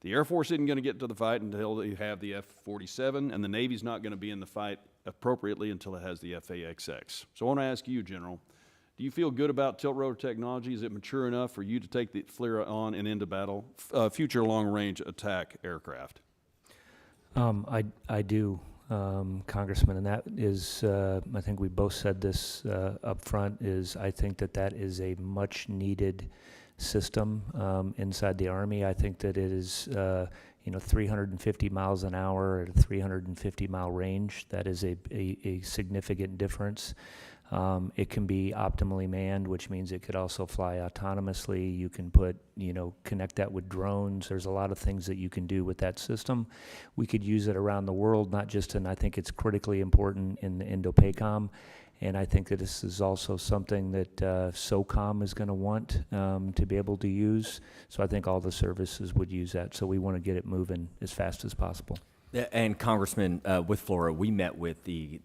The Air Force isn't going to get to the fight until they have the F-47, and the Navy's not going to be in the fight appropriately until it has the F/A-XX. So I want to ask you, General, do you feel good about tilt rotor technology? Is it mature enough for you to take the FLRAA on and into battle, future long-range attack aircraft? I do, Congressman, and that is, I think we both said this up front, is I think that is a much-needed system inside the Army. I think that it is, 350 miles an hour at a 350-mile range. That is a significant difference. It can be optimally manned, which means it could also fly autonomously. You can connect that with drones. There's a lot of things that you can do with that system. We could use it around the world, not just I think it's critically important in the Indo-PACOM. And I think that this is also something that SOCOM is going to want to be able to use. So I think all the services would use that. So we want to get it moving as fast as possible. And Congressman, with FLRAA, we met with the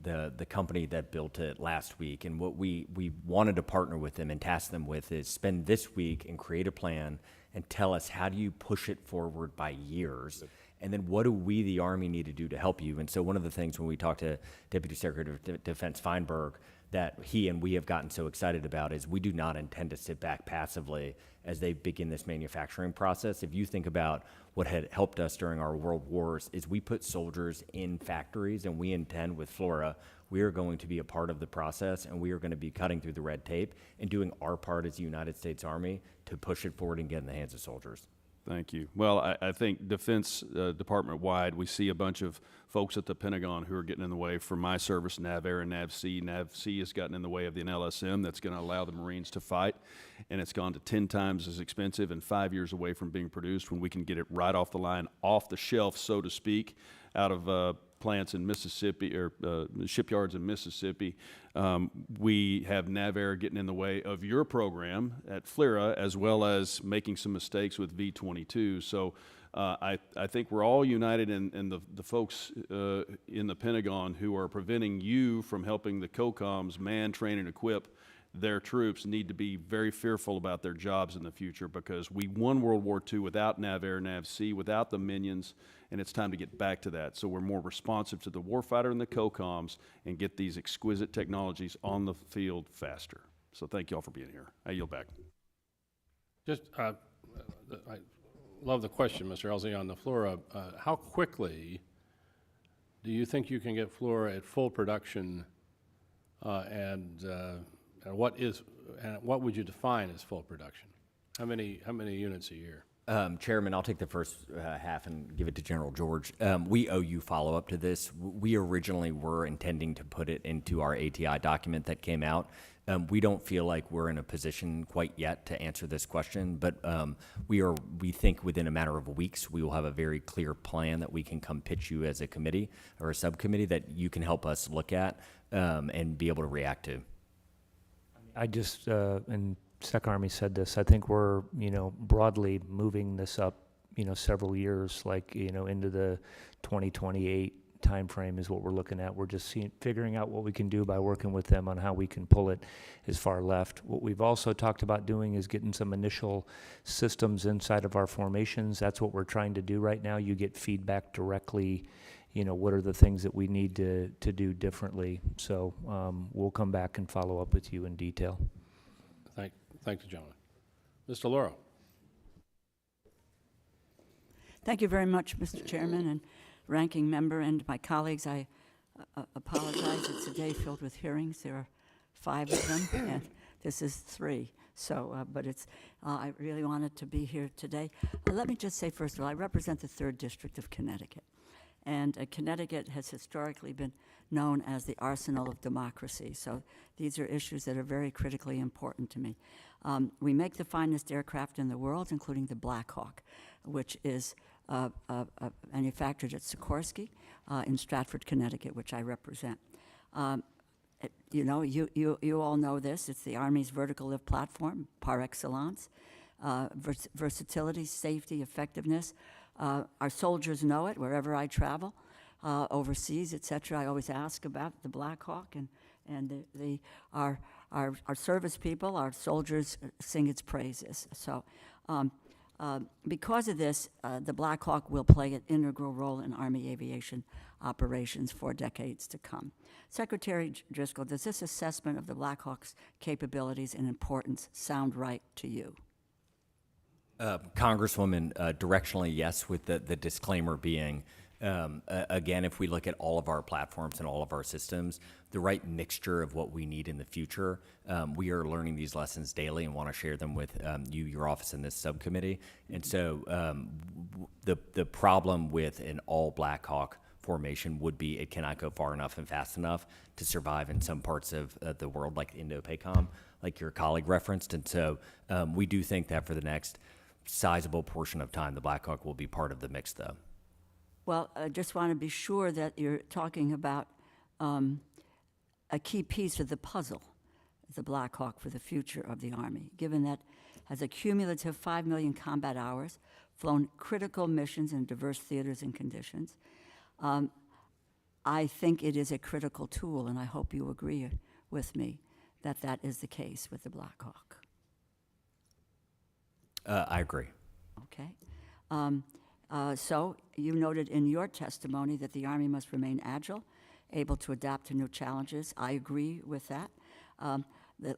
company that built it last week, and what we wanted to partner with them and task them with is spend this week and create a plan and tell us how do you push it forward by years, and then what do we, the Army, need to do to help you. And so one of the things when we talked to Deputy Secretary of Defense Feinberg that he and we have gotten so excited about is we do not intend to sit back passively as they begin this manufacturing process. If you think about what had helped us during our world wars is we put soldiers in factories, and we intend with FLRAA, we are going to be a part of the process, and we are going to be cutting through the red tape and doing our part as the United States Army to push it forward and get in the hands of soldiers. Thank you. Well, I think Defense Department-wide, we see a bunch of folks at the Pentagon who are getting in the way. For my service, NAVAIR and NAVC. NAVC has gotten in the way of the LSM that's going to allow the Marines to fight, and it's gone to 10 times as expensive and 5 years away from being produced when we can get it right off the line, off the shelf, so to speak, out of plants in Mississippi or shipyards in Mississippi. We have NAVAIR getting in the way of your program at FLRAA, as well as making some mistakes with V-22. So I think we're all united in the folks in the Pentagon who are preventing you from helping the COCOMs man, train, and equip their troops need to be very fearful about their jobs in the future, because we won World War II without NAVAIR, NAVC, without the minions, and it's time to get back to that. So we're more responsive to the warfighter and the COCOMs and get these exquisite technologies on the field faster. So thank you all for being here. I yield back. Just, I love the question, Mr. Elsie, on the FLRAA. How quickly do you think you can get FLRAA at full production, and what would you define as full production? How many units a year? Chairman, I'll take the first half and give it to General George. We owe you follow-up to this. We originally were intending to put it into our ATI document that came out. We don't feel like we're in a position quite yet to answer this question, but we think within a matter of weeks, we will have a very clear plan that we can come pitch you as a committee or a subcommittee that you can help us look at and be able to react to. I just, and Sec Army said this, I think we're, broadly moving this up, several years, like, into the 2028 timeframe is what we're looking at. We're just figuring out what we can do by working with them on how we can pull it as far left. What we've also talked about doing is getting some initial systems inside of our formations. That's what we're trying to do right now. You get feedback directly, what are the things that we need to do differently. So we'll come back and follow up with you in detail. Thank the gentleman. Mr. Lauro. Thank you very much, Mr. Chairman and Ranking Member, and my colleagues. I apologize. It's a day filled with hearings. There are 5 of them, and this is 3. So, but I really wanted to be here today. Let me just say, first of all, I represent the 3rd District of Connecticut. And Connecticut has historically been known as the arsenal of democracy. So these are issues that are very critically important to me. We make the finest aircraft in the world, including the Black Hawk, which is manufactured at Sikorsky in Stratford, Connecticut, which I represent. You all know this. It's the Army's vertical lift platform, par excellence. Versatility, safety, effectiveness. Our soldiers know it wherever I travel, overseas, etc. I always ask about the Black Hawk, and our service people, our soldiers sing its praises. So because of this, the Black Hawk will play an integral role in Army aviation operations for decades to come. Secretary Driscoll, does this assessment of the Black Hawk's capabilities and importance sound right to you? Congresswoman, directionally, yes, with the disclaimer being, again, if we look at all of our platforms and all of our systems, the right mixture of what we need in the future, we are learning these lessons daily and want to share them with you, your office, and this subcommittee. And so the problem with an all Black Hawk formation would be it cannot go far enough and fast enough to survive in some parts of the world, like Indo-PACOM, like your colleague referenced. And so we do think that for the next sizable portion of time, the Black Hawk will be part of the mix, though. Well, I just want to be sure that you're talking about a key piece of the puzzle, the Black Hawk for the future of the Army, given that has a cumulative 5 million combat hours, flown critical missions in diverse theaters and conditions. I think it is a critical tool, and I hope you agree with me that that is the case with the Black Hawk. I agree. Okay. So you noted in your testimony that the Army must remain agile, able to adapt to new challenges. I agree with that.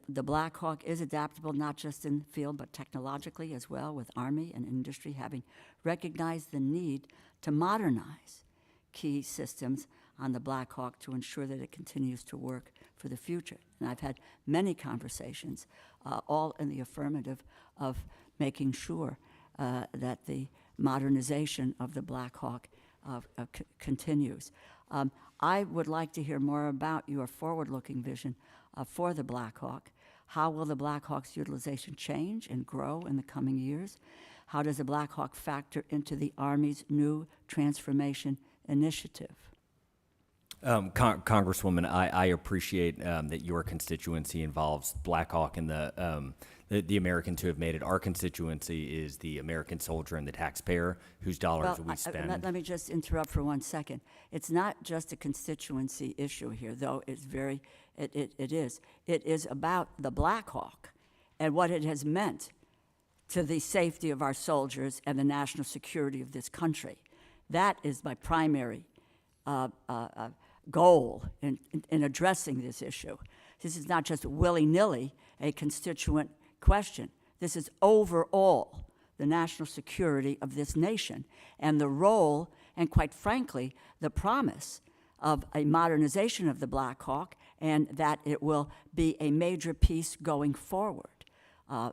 The Black Hawk is adaptable not just in the field but technologically as well, with Army and industry having recognized the need to modernize key systems on the Black Hawk to ensure that it continues to work for the future. And I've had many conversations, all in the affirmative of making sure that the modernization of the Black Hawk continues. I would like to hear more about your forward-looking vision for the Black Hawk. How will the Black Hawk's utilization change and grow in the coming years? How does the Black Hawk factor into the Army's new transformation initiative? Congresswoman, I appreciate that your constituency involves Black Hawk and the Americans who have made it. Our constituency is the American soldier and the taxpayer whose dollars we spend. Let me just interrupt for 1 second. It's not just a constituency issue here, though it's very, it is. It is about the Black Hawk and what it has meant to the safety of our soldiers and the national security of this country. That is my primary goal in addressing this issue. This is not just willy-nilly a constituent question. This is overall the national security of this nation and the role and, quite frankly, the promise of a modernization of the Black Hawk, and that it will be a major piece going forward.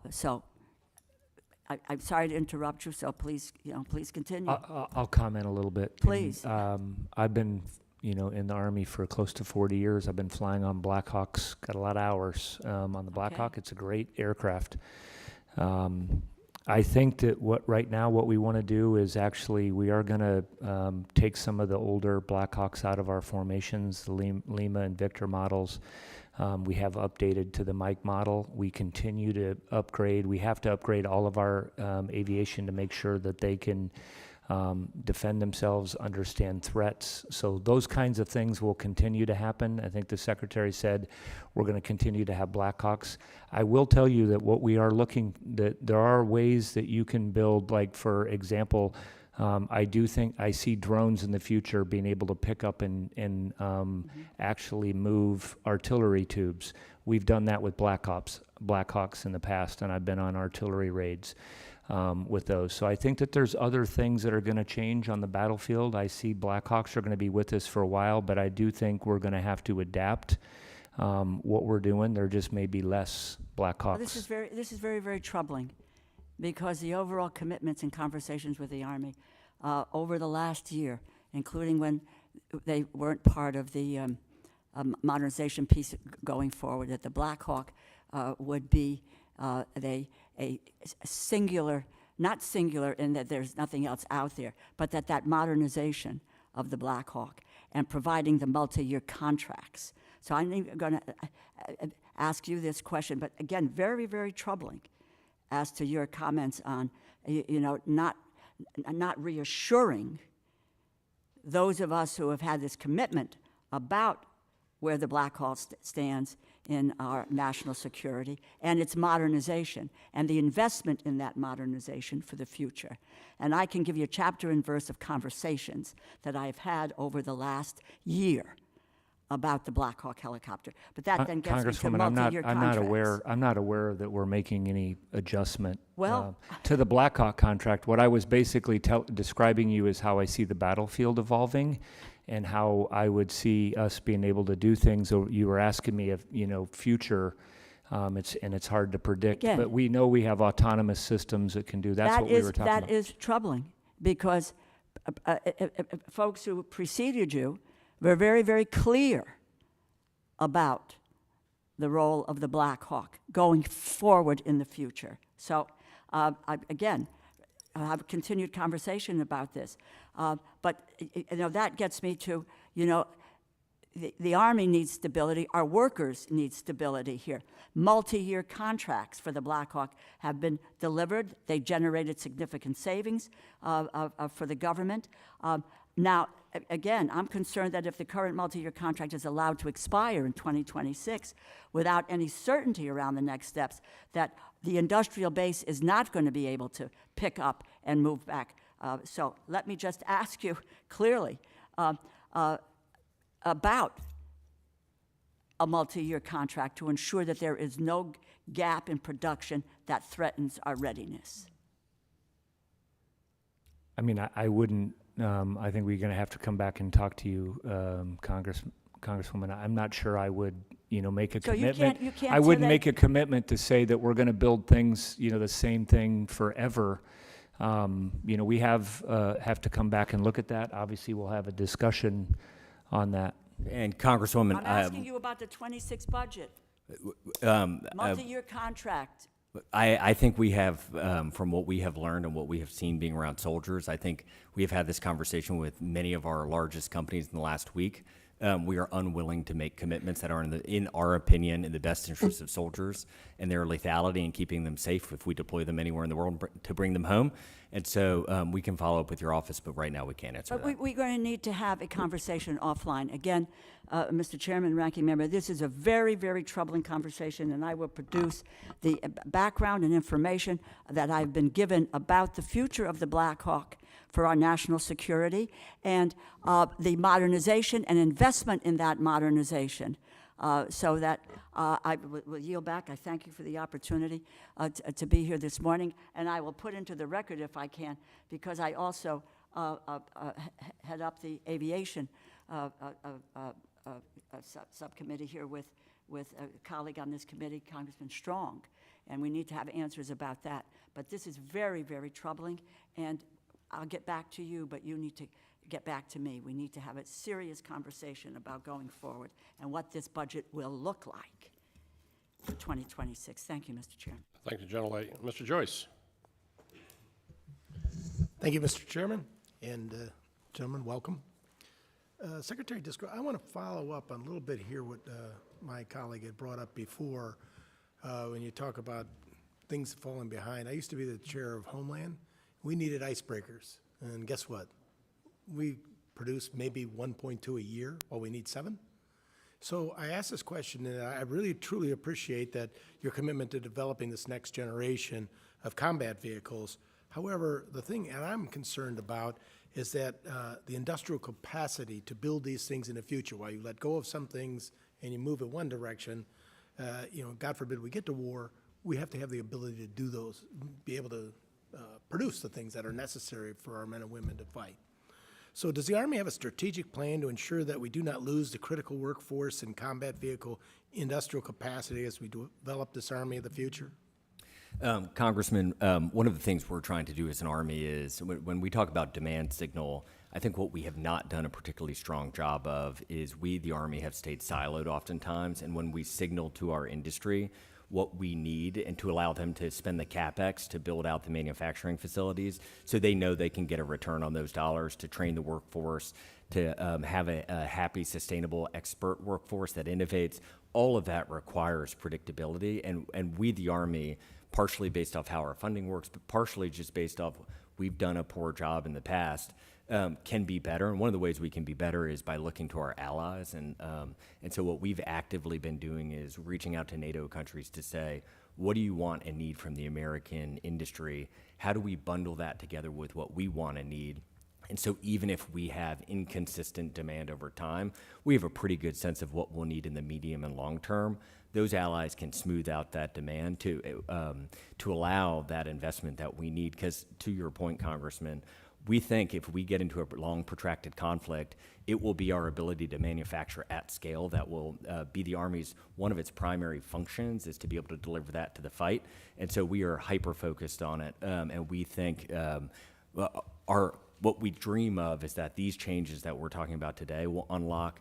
So I'm sorry to interrupt you, so please, please continue. I'll comment a little bit. Please. I've been in the Army for close to 40 years. I've been flying on Blackhawks, got a lot of hours on the Blackhawk. It's a great aircraft. I think that right now what we want to do is actually we are going to take some of the older Blackhawks out of our formations, the Lima and Victor models. We have updated to the Mike model. We continue to upgrade. We have to upgrade all of our aviation to make sure that they can defend themselves, understand threats. So those kinds of things will continue to happen. I think the Secretary said we're going to continue to have Blackhawks. I will tell you that what we are looking, that there are ways that you can build, like for example, I do think I see drones in the future being able to pick up and actually move artillery tubes. We've done that with Blackhawks in the past, and I've been on artillery raids with those. So I think that there's other things that are going to change on the battlefield. I see Blackhawks are going to be with us for a while, but I do think we're going to have to adapt what we're doing. There just may be less Blackhawks. Well, this is very, very troubling, because the overall commitments and conversations with the Army over the last year, including when they weren't part of the modernization piece going forward, that the Black Hawk would be a singular, not singular in that there's nothing else out there, but that modernization of the Black Hawk and providing the multi-year contracts. So I'm going to ask you this question, but again, very, very troubling as to your comments on, not reassuring those of us who have had this commitment about where the Black Hawk stands in our national security and its modernization and the investment in that modernization for the future. And I can give you a chapter and verse of conversations that I've had over the last year about the Black Hawk helicopter. But that then gets me to multi-year contracts. I'm not aware that we're making any adjustment Well, to the Black Hawk contract. What I was basically describing you is how I see the battlefield evolving and how I would see us being able to do things. So you were asking me if, future, it's hard to predict. Again, but we know we have autonomous systems that can do. That's what we were talking about. That is troubling, because folks who preceded you were very, very clear about the role of the Black Hawk going forward in the future. So, again, I'll have a continued conversation about this. But that gets me to, the Army needs stability. Our workers need stability here. Multi-year contracts for the Black Hawk have been delivered. They generated significant savings for the government. Now, again, I'm concerned that if the current multi-year contract is allowed to expire in 2026 without any certainty around the next steps, that the industrial base is not going to be able to pick up and move back. So let me just ask you clearly about a multi-year contract to ensure that there is no gap in production that threatens our readiness. I mean, I wouldn't. I think we're going to have to come back and talk to you, Congresswoman. I'm not sure I would, make a commitment. You can't I wouldn't today. make a commitment to say that we're going to build things, the same thing forever. We have to come back and look at that. Obviously, we'll have a discussion on that. And Congresswoman, I'm asking you about the 26 budget, multi-year contract. I think we have, from what we have learned and what we have seen being around soldiers, I think we have had this conversation with many of our largest companies in the last week. We are unwilling to make commitments that are, in our opinion, in the best interest of soldiers and their lethality and keeping them safe if we deploy them anywhere in the world to bring them home. And so we can follow up with your office, but right now we can't answer that. But we're going to need to have a conversation offline. Again, Mr. Chairman, Ranking Member, this is a very, very troubling conversation, and I will produce the background and information that I've been given about the future of the Black Hawk for our national security and the modernization and investment in that modernization. So that I will yield back. I thank you for the opportunity to be here this morning, and I will put into the record, if I can, because I also head up the aviation subcommittee here with a colleague on this committee, Congressman Strong, and we need to have answers about that. But this is very, very troubling, and I'll get back to you, but you need to get back to me. We need to have a serious conversation about going forward and what this budget will look like for 2026. Thank you, Mr. Chairman. Thank you, gentlelady. Mr. Joyce. Thank you, Mr. Chairman, and gentlemen, welcome. Secretary Disco, I want to follow up on a little bit here what my colleague had brought up before when you talk about things falling behind. I used to be the chair of Homeland. We needed icebreakers, and guess what? We produce maybe 1.2 a year while we need 7. So I asked this question, and I really truly appreciate that your commitment to developing this next generation of combat vehicles. However, the thing that I'm concerned about is that the industrial capacity to build these things in the future, while you let go of some things and you move in one direction, God forbid we get to war, we have to have the ability to do those, be able to produce the things that are necessary for our men and women to fight. So does the Army have a strategic plan to ensure that we do not lose the critical workforce and combat vehicle industrial capacity as we develop this Army of the future? Congressman, one of the things we're trying to do as an Army is when we talk about demand signal, I think what we have not done a particularly strong job of is we, the Army, have stayed siloed oftentimes, and when we signal to our industry what we need and to allow them to spend the CapEx to build out the manufacturing facilities so they know they can get a return on those dollars, to train the workforce, to have a happy, sustainable, expert workforce that innovates. All of that requires predictability, and we, the Army, partially based off how our funding works, but partially just based off we've done a poor job in the past, can be better. And one of the ways we can be better is by looking to our allies. And so what we've actively been doing is reaching out to NATO countries to say, what do you want and need from the American industry? How do we bundle that together with what we want and need? And so even if we have inconsistent demand over time, we have a pretty good sense of what we'll need in the medium and long term. Those allies can smooth out that demand to allow that investment that we need. Because to your point, Congressman, we think if we get into a long, protracted conflict, it will be our ability to manufacture at scale that will be the Army's, one of its primary functions is to be able to deliver that to the fight. And so we are hyper-focused on it, and we think what we dream of is that these changes that we're talking about today will unlock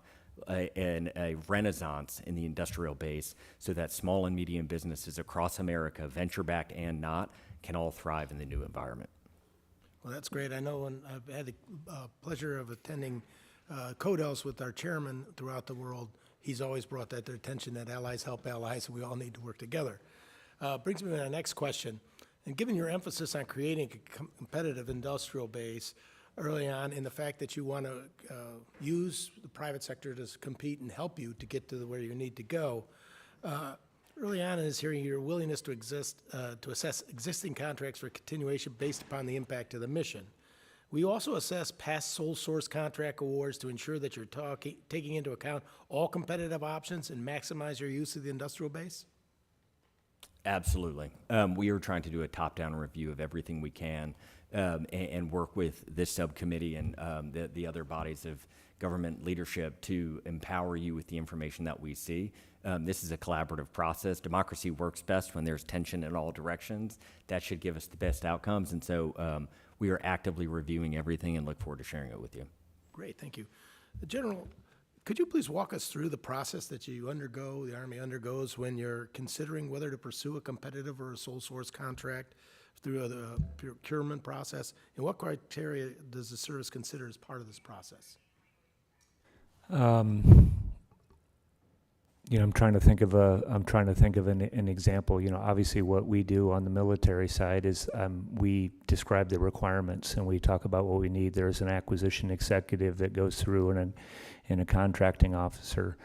a renaissance in the industrial base so that small and medium businesses across America, venture-backed and not, can all thrive in the new environment. Well, that's great. I know when I've had the pleasure of attending CODELs with our chairman throughout the world, he's always brought that to attention that allies help allies, and we all need to work together. Brings me to my next question. And given your emphasis on creating a competitive industrial base early on, and the fact that you want to use the private sector to compete and help you to get to where you need to go, early on in this hearing, your willingness to assess existing contracts for continuation based upon the impact of the mission. We also assess past sole source contract awards to ensure that you're taking into account all competitive options and maximize your use of the industrial base? Absolutely. We are trying to do a top-down review of everything we can and work with this subcommittee and the other bodies of government leadership to empower you with the information that we see. This is a collaborative process. Democracy works best when there's tension in all directions. That should give us the best outcomes. And so we are actively reviewing everything and look forward to sharing it with you. Great, thank you. General, could you please walk us through the process that you undergo, the Army undergoes, when you're considering whether to pursue a competitive or a sole source contract through the procurement process, and what criteria does the service consider as part of this process? I'm trying to think of an example. Obviously what we do on the military side is we describe the requirements and we talk about what we need. There's an acquisition executive that goes through and a contracting officer.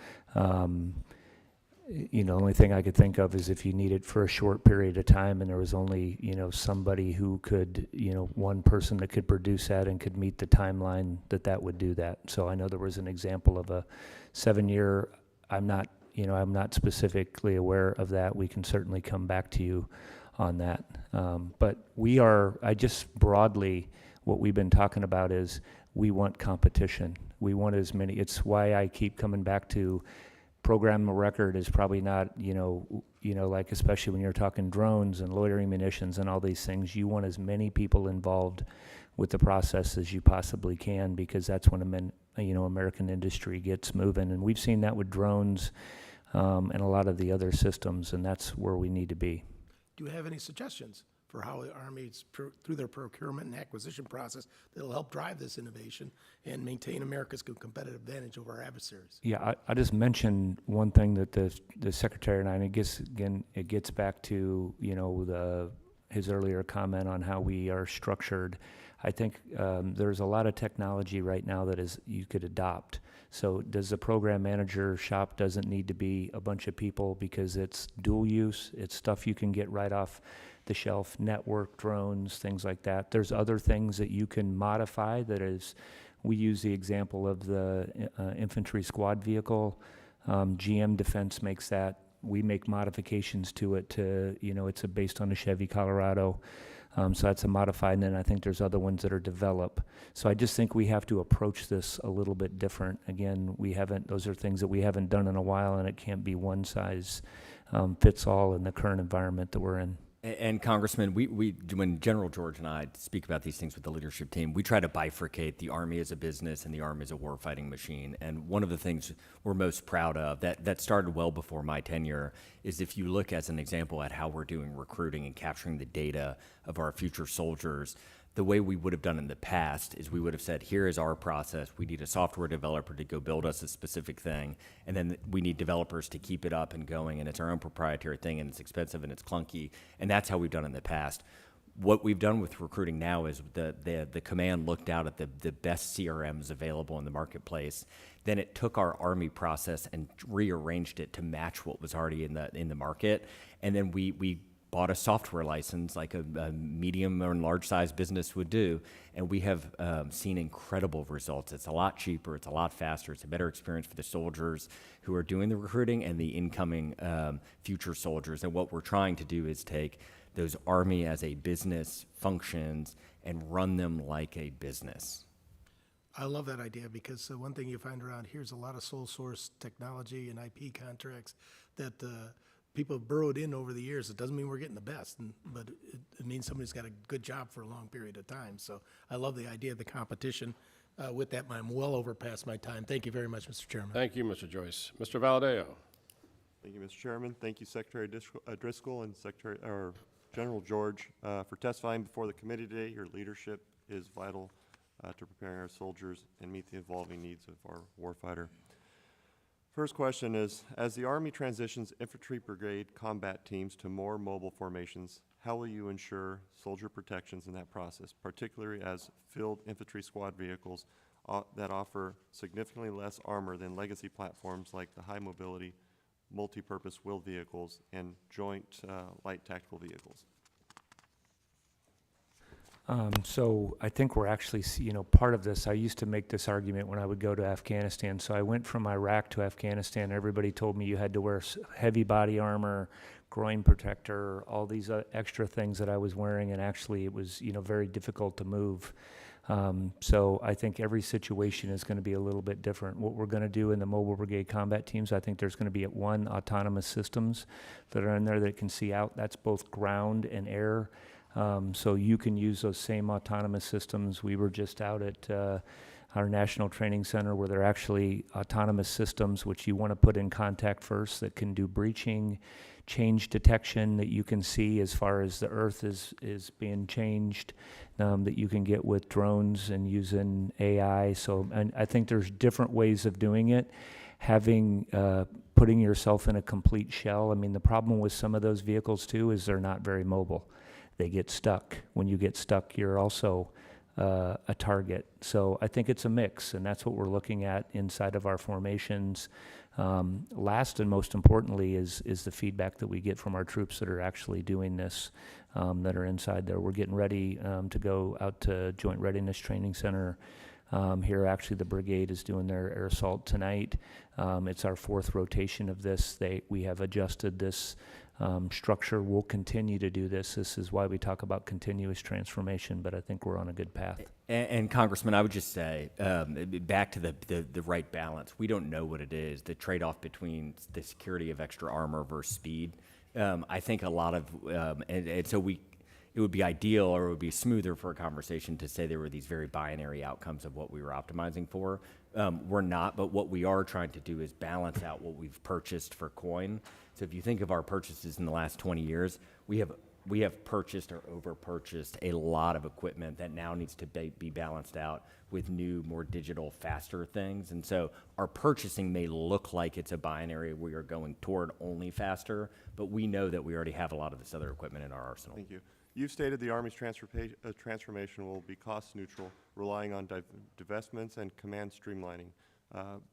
The only thing I could think of is if you need it for a short period of time and there was only, somebody who could, one person that could produce that and could meet the timeline that would do that. So I know there was an example of a 7-year, I'm not specifically aware of that. We can certainly come back to you on that. But broadly, what we've been talking about is we want competition. We want as many, it's why I keep coming back to program of record is probably not, like especially when you're talking drones and loitering munitions and all these things, you want as many people involved with the process as you possibly can, because that's when American industry gets moving. And we've seen that with drones and a lot of the other systems, and that's where we need to be. Do you have any suggestions for how the Army's, through their procurement and acquisition process, that'll help drive this innovation and maintain America's competitive advantage over our adversaries? Yeah, I just mentioned one thing that the Secretary and I, and it gets back to, his earlier comment on how we are structured. I think there's a lot of technology right now that you could adopt. So does the program manager shop doesn't need to be a bunch of people, because it's dual use. It's stuff you can get right off the shelf, network, drones, things like that. There's other things that you can modify we use the example of the infantry squad vehicle. GM Defense makes that. We make modifications to it it's based on a Chevy Colorado. So that's a modified, and then I think there's other ones that are developed. So I just think we have to approach this a little bit different. Again, those are things that we haven't done in a while, and it can't be one size fits all in the current environment that we're in. And Congressman, when General George and I speak about these things with the leadership team, we try to bifurcate the Army as a business and the Army as a warfighting machine. And one of the things we're most proud of, that started well before my tenure, is if you look as an example at how we're doing recruiting and capturing the data of our future soldiers, the way we would have done in the past is we would have said, here is our process. We need a software developer to go build us a specific thing, and then we need developers to keep it up and going, and it's our own proprietary thing, and it's expensive and it's clunky, and that's how we've done it in the past. What we've done with recruiting now is the command looked out at the best CRMs available in the marketplace. Then it took our Army process and rearranged it to match what was already in the market, and then we bought a software license like a medium or large size business would do, and we have seen incredible results. It's a lot cheaper, it's a lot faster, it's a better experience for the soldiers who are doing the recruiting and the incoming future soldiers. And what we're trying to do is take those Army as a business functions and run them like a business. I love that idea, because one thing you find around here is a lot of sole source technology and IP contracts that people have burrowed in over the years. It doesn't mean we're getting the best, but it means somebody's got a good job for a long period of time. So I love the idea of the competition. With that, I'm well over past my time. Thank you very much, Mr. Chairman. Thank you, Mr. Joyce. Mr. Valadeo. Thank you, Mr. Chairman. Thank you, Secretary Driscoll and General George, for testifying before the committee today. Your leadership is vital to preparing our soldiers and meet the evolving needs of our warfighter. First question is, as the Army transitions infantry brigade combat teams to more mobile formations, how will you ensure soldier protections in that process, particularly as field infantry squad vehicles that offer significantly less armor than legacy platforms like the high mobility, multi-purpose wheeled vehicles and joint light tactical vehicles? So I think we're actually, part of this, I used to make this argument when I would go to Afghanistan. So I went from Iraq to Afghanistan. Everybody told me you had to wear heavy body armor, groin protector, all these extra things that I was wearing, and actually it was, very difficult to move. So I think every situation is going to be a little bit different. What we're going to do in the mobile brigade combat teams, I think there's going to be autonomous systems that are in there that can see out. That's both ground and air. So you can use those same autonomous systems. We were just out at our National Training Center where they're actually autonomous systems which you want to put in contact first that can do breaching, change detection that you can see as far as the earth is being changed, that you can get with drones and using AI. So and I think there's different ways of doing it. Putting yourself in a complete shell. I mean, the problem with some of those vehicles too is they're not very mobile. They get stuck. When you get stuck, you're also a target. So I think it's a mix, and that's what we're looking at inside of our formations. Last and most importantly is the feedback that we get from our troops that are actually doing this, that are inside there. We're getting ready to go out to Joint Readiness Training Center. Here, actually, the brigade is doing their air assault tonight. It's our fourth rotation of this. We have adjusted this structure. We'll continue to do this. This is why we talk about continuous transformation, but I think we're on a good path. And Congressman, I would just say, back to the right balance. We don't know what it is, the trade-off between the security of extra armor versus speed. I think a lot of, and so it would be ideal, or it would be smoother for a conversation to say there were these very binary outcomes of what we were optimizing for. We're not, but what we are trying to do is balance out what we've purchased for coin. So if you think of our purchases in the last 20 years, we have purchased or over-purchased a lot of equipment that now needs to be balanced out with new, more digital, faster things. And so our purchasing may look like it's a binary. We are going toward only faster, but we know that we already have a lot of this other equipment in our arsenal. Thank you. You've stated the Army's transformation will be cost neutral, relying on divestments and command streamlining.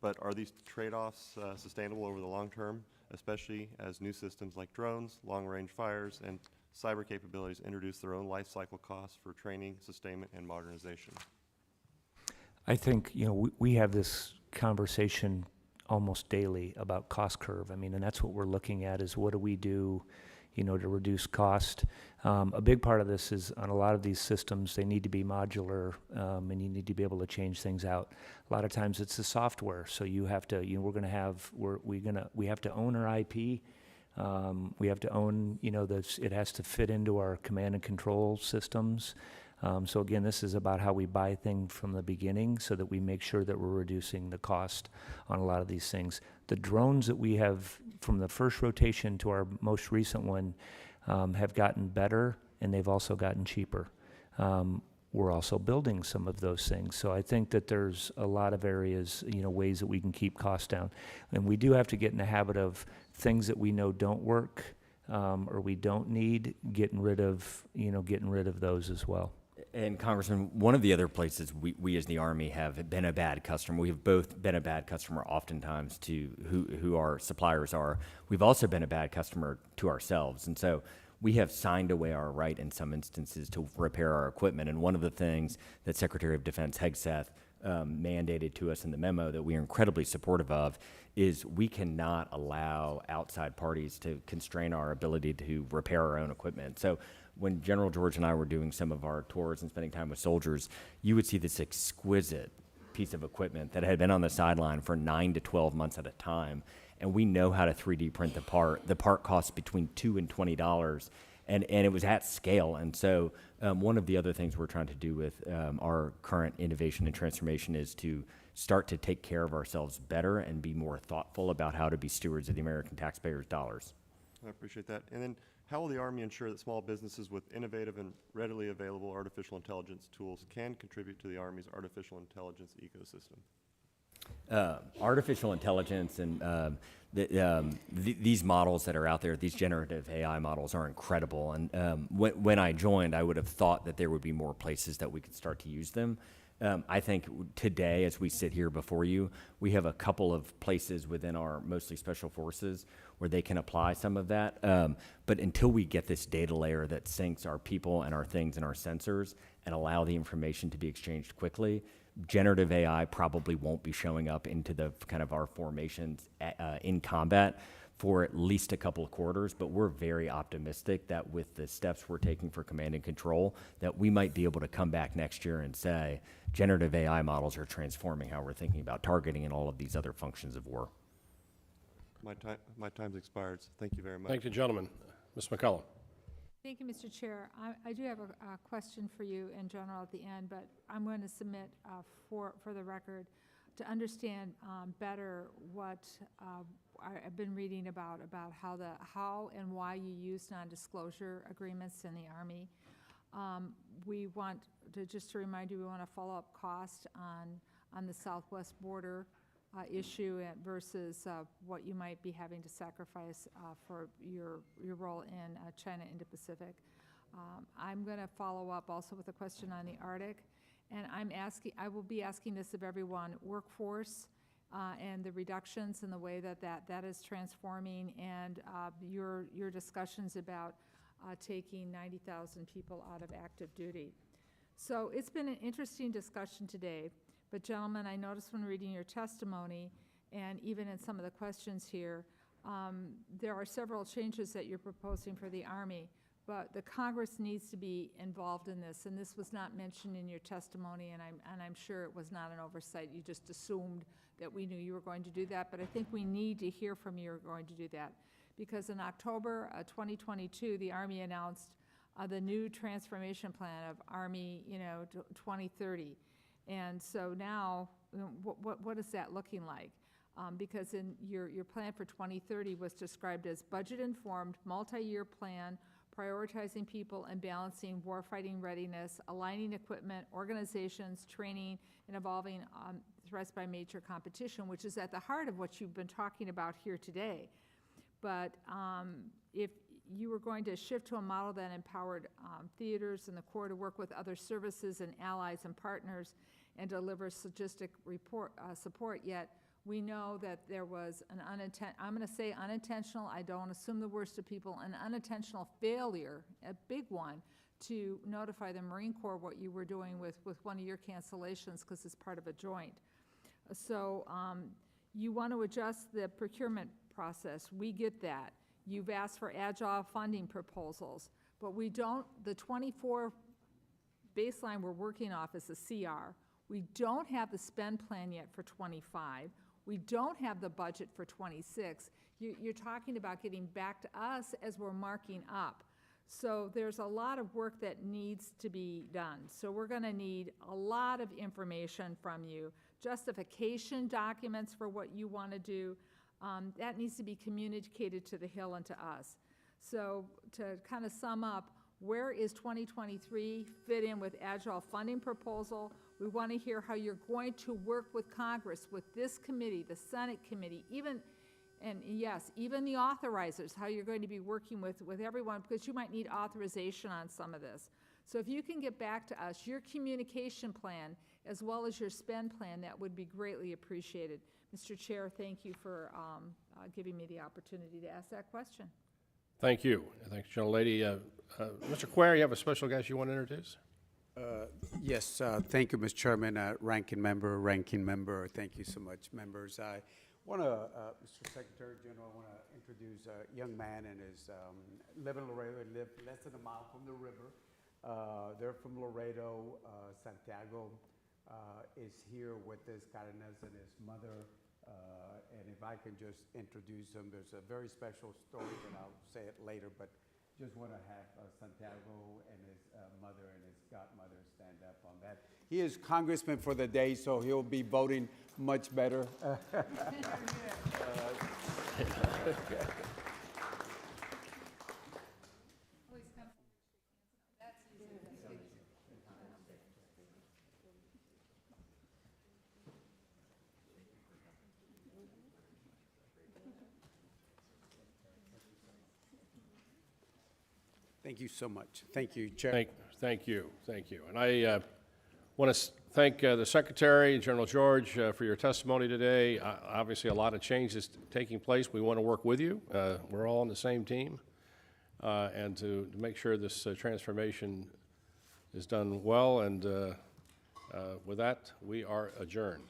But are these trade-offs sustainable over the long term, especially as new systems like drones, long-range fires, and cyber capabilities introduce their own life cycle costs for training, sustainment, and modernization? I think, we have this conversation almost daily about cost curve. I mean, and that's what we're looking at is what do we do, to reduce cost. A big part of this is on a lot of these systems, they need to be modular, and you need to be able to change things out. A lot of times it's the software, so you have to, we have to own our IP. We have to own, it has to fit into our command and control systems. So again, this is about how we buy things from the beginning so that we make sure that we're reducing the cost on a lot of these things. The drones that we have from the first rotation to our most recent one have gotten better, and they've also gotten cheaper. We're also building some of those things. So I think that there's a lot of areas, ways that we can keep costs down. And we do have to get in the habit of things that we know don't work or we don't need, getting rid of those as well. And Congressman, one of the other places we as the Army have been a bad customer, we have both been a bad customer oftentimes to who our suppliers are. We've also been a bad customer to ourselves. And so we have signed away our right in some instances to repair our equipment. And one of the things that Secretary of Defense Hegseth mandated to us in the memo that we are incredibly supportive of is we cannot allow outside parties to constrain our ability to repair our own equipment. So when General George and I were doing some of our tours and spending time with soldiers, you would see this exquisite piece of equipment that had been on the sideline for 9 to 12 months at a time. And we know how to 3D print the part. The part costs between $2 and $20, and it was at scale. And so one of the other things we're trying to do with our current innovation and transformation is to start to take care of ourselves better and be more thoughtful about how to be stewards of the American taxpayers' dollars. I appreciate that. And then how will the Army ensure that small businesses with innovative and readily available artificial intelligence tools can contribute to the Army's artificial intelligence ecosystem? Artificial intelligence and these models that are out there, these generative AI models are incredible. And when I joined, I would have thought that there would be more places that we could start to use them. I think today, as we sit here before you, we have a couple of places within our mostly special forces where they can apply some of that. But until we get this data layer that syncs our people and our things and our sensors and allow the information to be exchanged quickly, generative AI probably won't be showing up into the kind of our formations in combat for at least a couple of quarters, but we're very optimistic that with the steps we're taking for command and control, that we might be able to come back next year and say, generative AI models are transforming how we're thinking about targeting and all of these other functions of war. My time's expired, so thank you very much. Thank you, gentlemen. Ms. McCollum. Thank you, Mr. Chair. I do have a question for you in general at the end, but I'm going to submit for the record to understand better what I've been reading about how and why you use non-disclosure agreements in the Army. We want to, just to remind you, we want to follow up cost on the southwest border issue versus what you might be having to sacrifice for your role in China Indo-Pacific. I'm going to follow up also with a question on the Arctic, and I will be asking this of everyone: workforce and the reductions in the way that is transforming, and your discussions about taking 90,000 people out of active duty. So it's been an interesting discussion today. But gentlemen, I noticed when reading your testimony, and even in some of the questions here, there are several changes that you're proposing for the Army, but the Congress needs to be involved in this, and this was not mentioned in your testimony, and I'm sure it was not an oversight. You just assumed that we knew you were going to do that, but I think we need to hear from you you're going to do that, because in October 2022, the Army announced the new transformation plan of Army, 2030. And so now, what is that looking like? Because in your plan for 2030 was described as budget-informed, multi-year plan, prioritizing people and balancing warfighting readiness, aligning equipment, organizations, training, and evolving threats by major competition, which is at the heart of what you've been talking about here today. But if you were going to shift to a model that empowered theaters and the Corps to work with other services and allies and partners and deliver logistic support, yet we know that there was an I'm going to say unintentional, I don't assume the worst of people, an unintentional failure, a big one, to notify the Marine Corps what you were doing with one of your cancellations because it's part of a joint. So you want to adjust the procurement process. We get that. You've asked for agile funding proposals, but we don't, the 24 baseline we're working off is the CR. We don't have the spend plan yet for 25. We don't have the budget for 26. You're talking about getting back to us as we're marking up. So there's a lot of work that needs to be done. So we're going to need a lot of information from you, justification documents for what you want to do. That needs to be communicated to the Hill and to us. So to kind of sum up, where is 2023 fit in with agile funding proposal? We want to hear how you're going to work with Congress, with this committee, the Senate committee, even the authorizers, how you're going to be working with everyone, because you might need authorization on some of this. So if you can get back to us, your communication plan, as well as your spend plan, that would be greatly appreciated. Mr. Chair, thank you for giving me the opportunity to ask that question. Thank you. Thanks, gentlelady. Mr. Quare, you have a special guest you want to introduce? Yes, thank you, Mr. Chairman, ranking member, thank you so much, members. I want to, Mr. Secretary General, I want to introduce a young man and his, live in Laredo, live less than a mile from the river. They're from Laredo. Santiago is here with his Cárdenas and his mother. And if I can just introduce him, there's a very special story, and I'll say it later, but just want to have Santiago and his mother and his godmother stand up on that. He is congressman for the day, so he'll be voting much better. Thank you so much. Thank you, Chair. Thank you. And I want to thank the Secretary, General George, for your testimony today. Obviously, a lot of changes taking place. We want to work with you. We're all on the same team. And to make sure this transformation is done well. And with that, we are adjourned.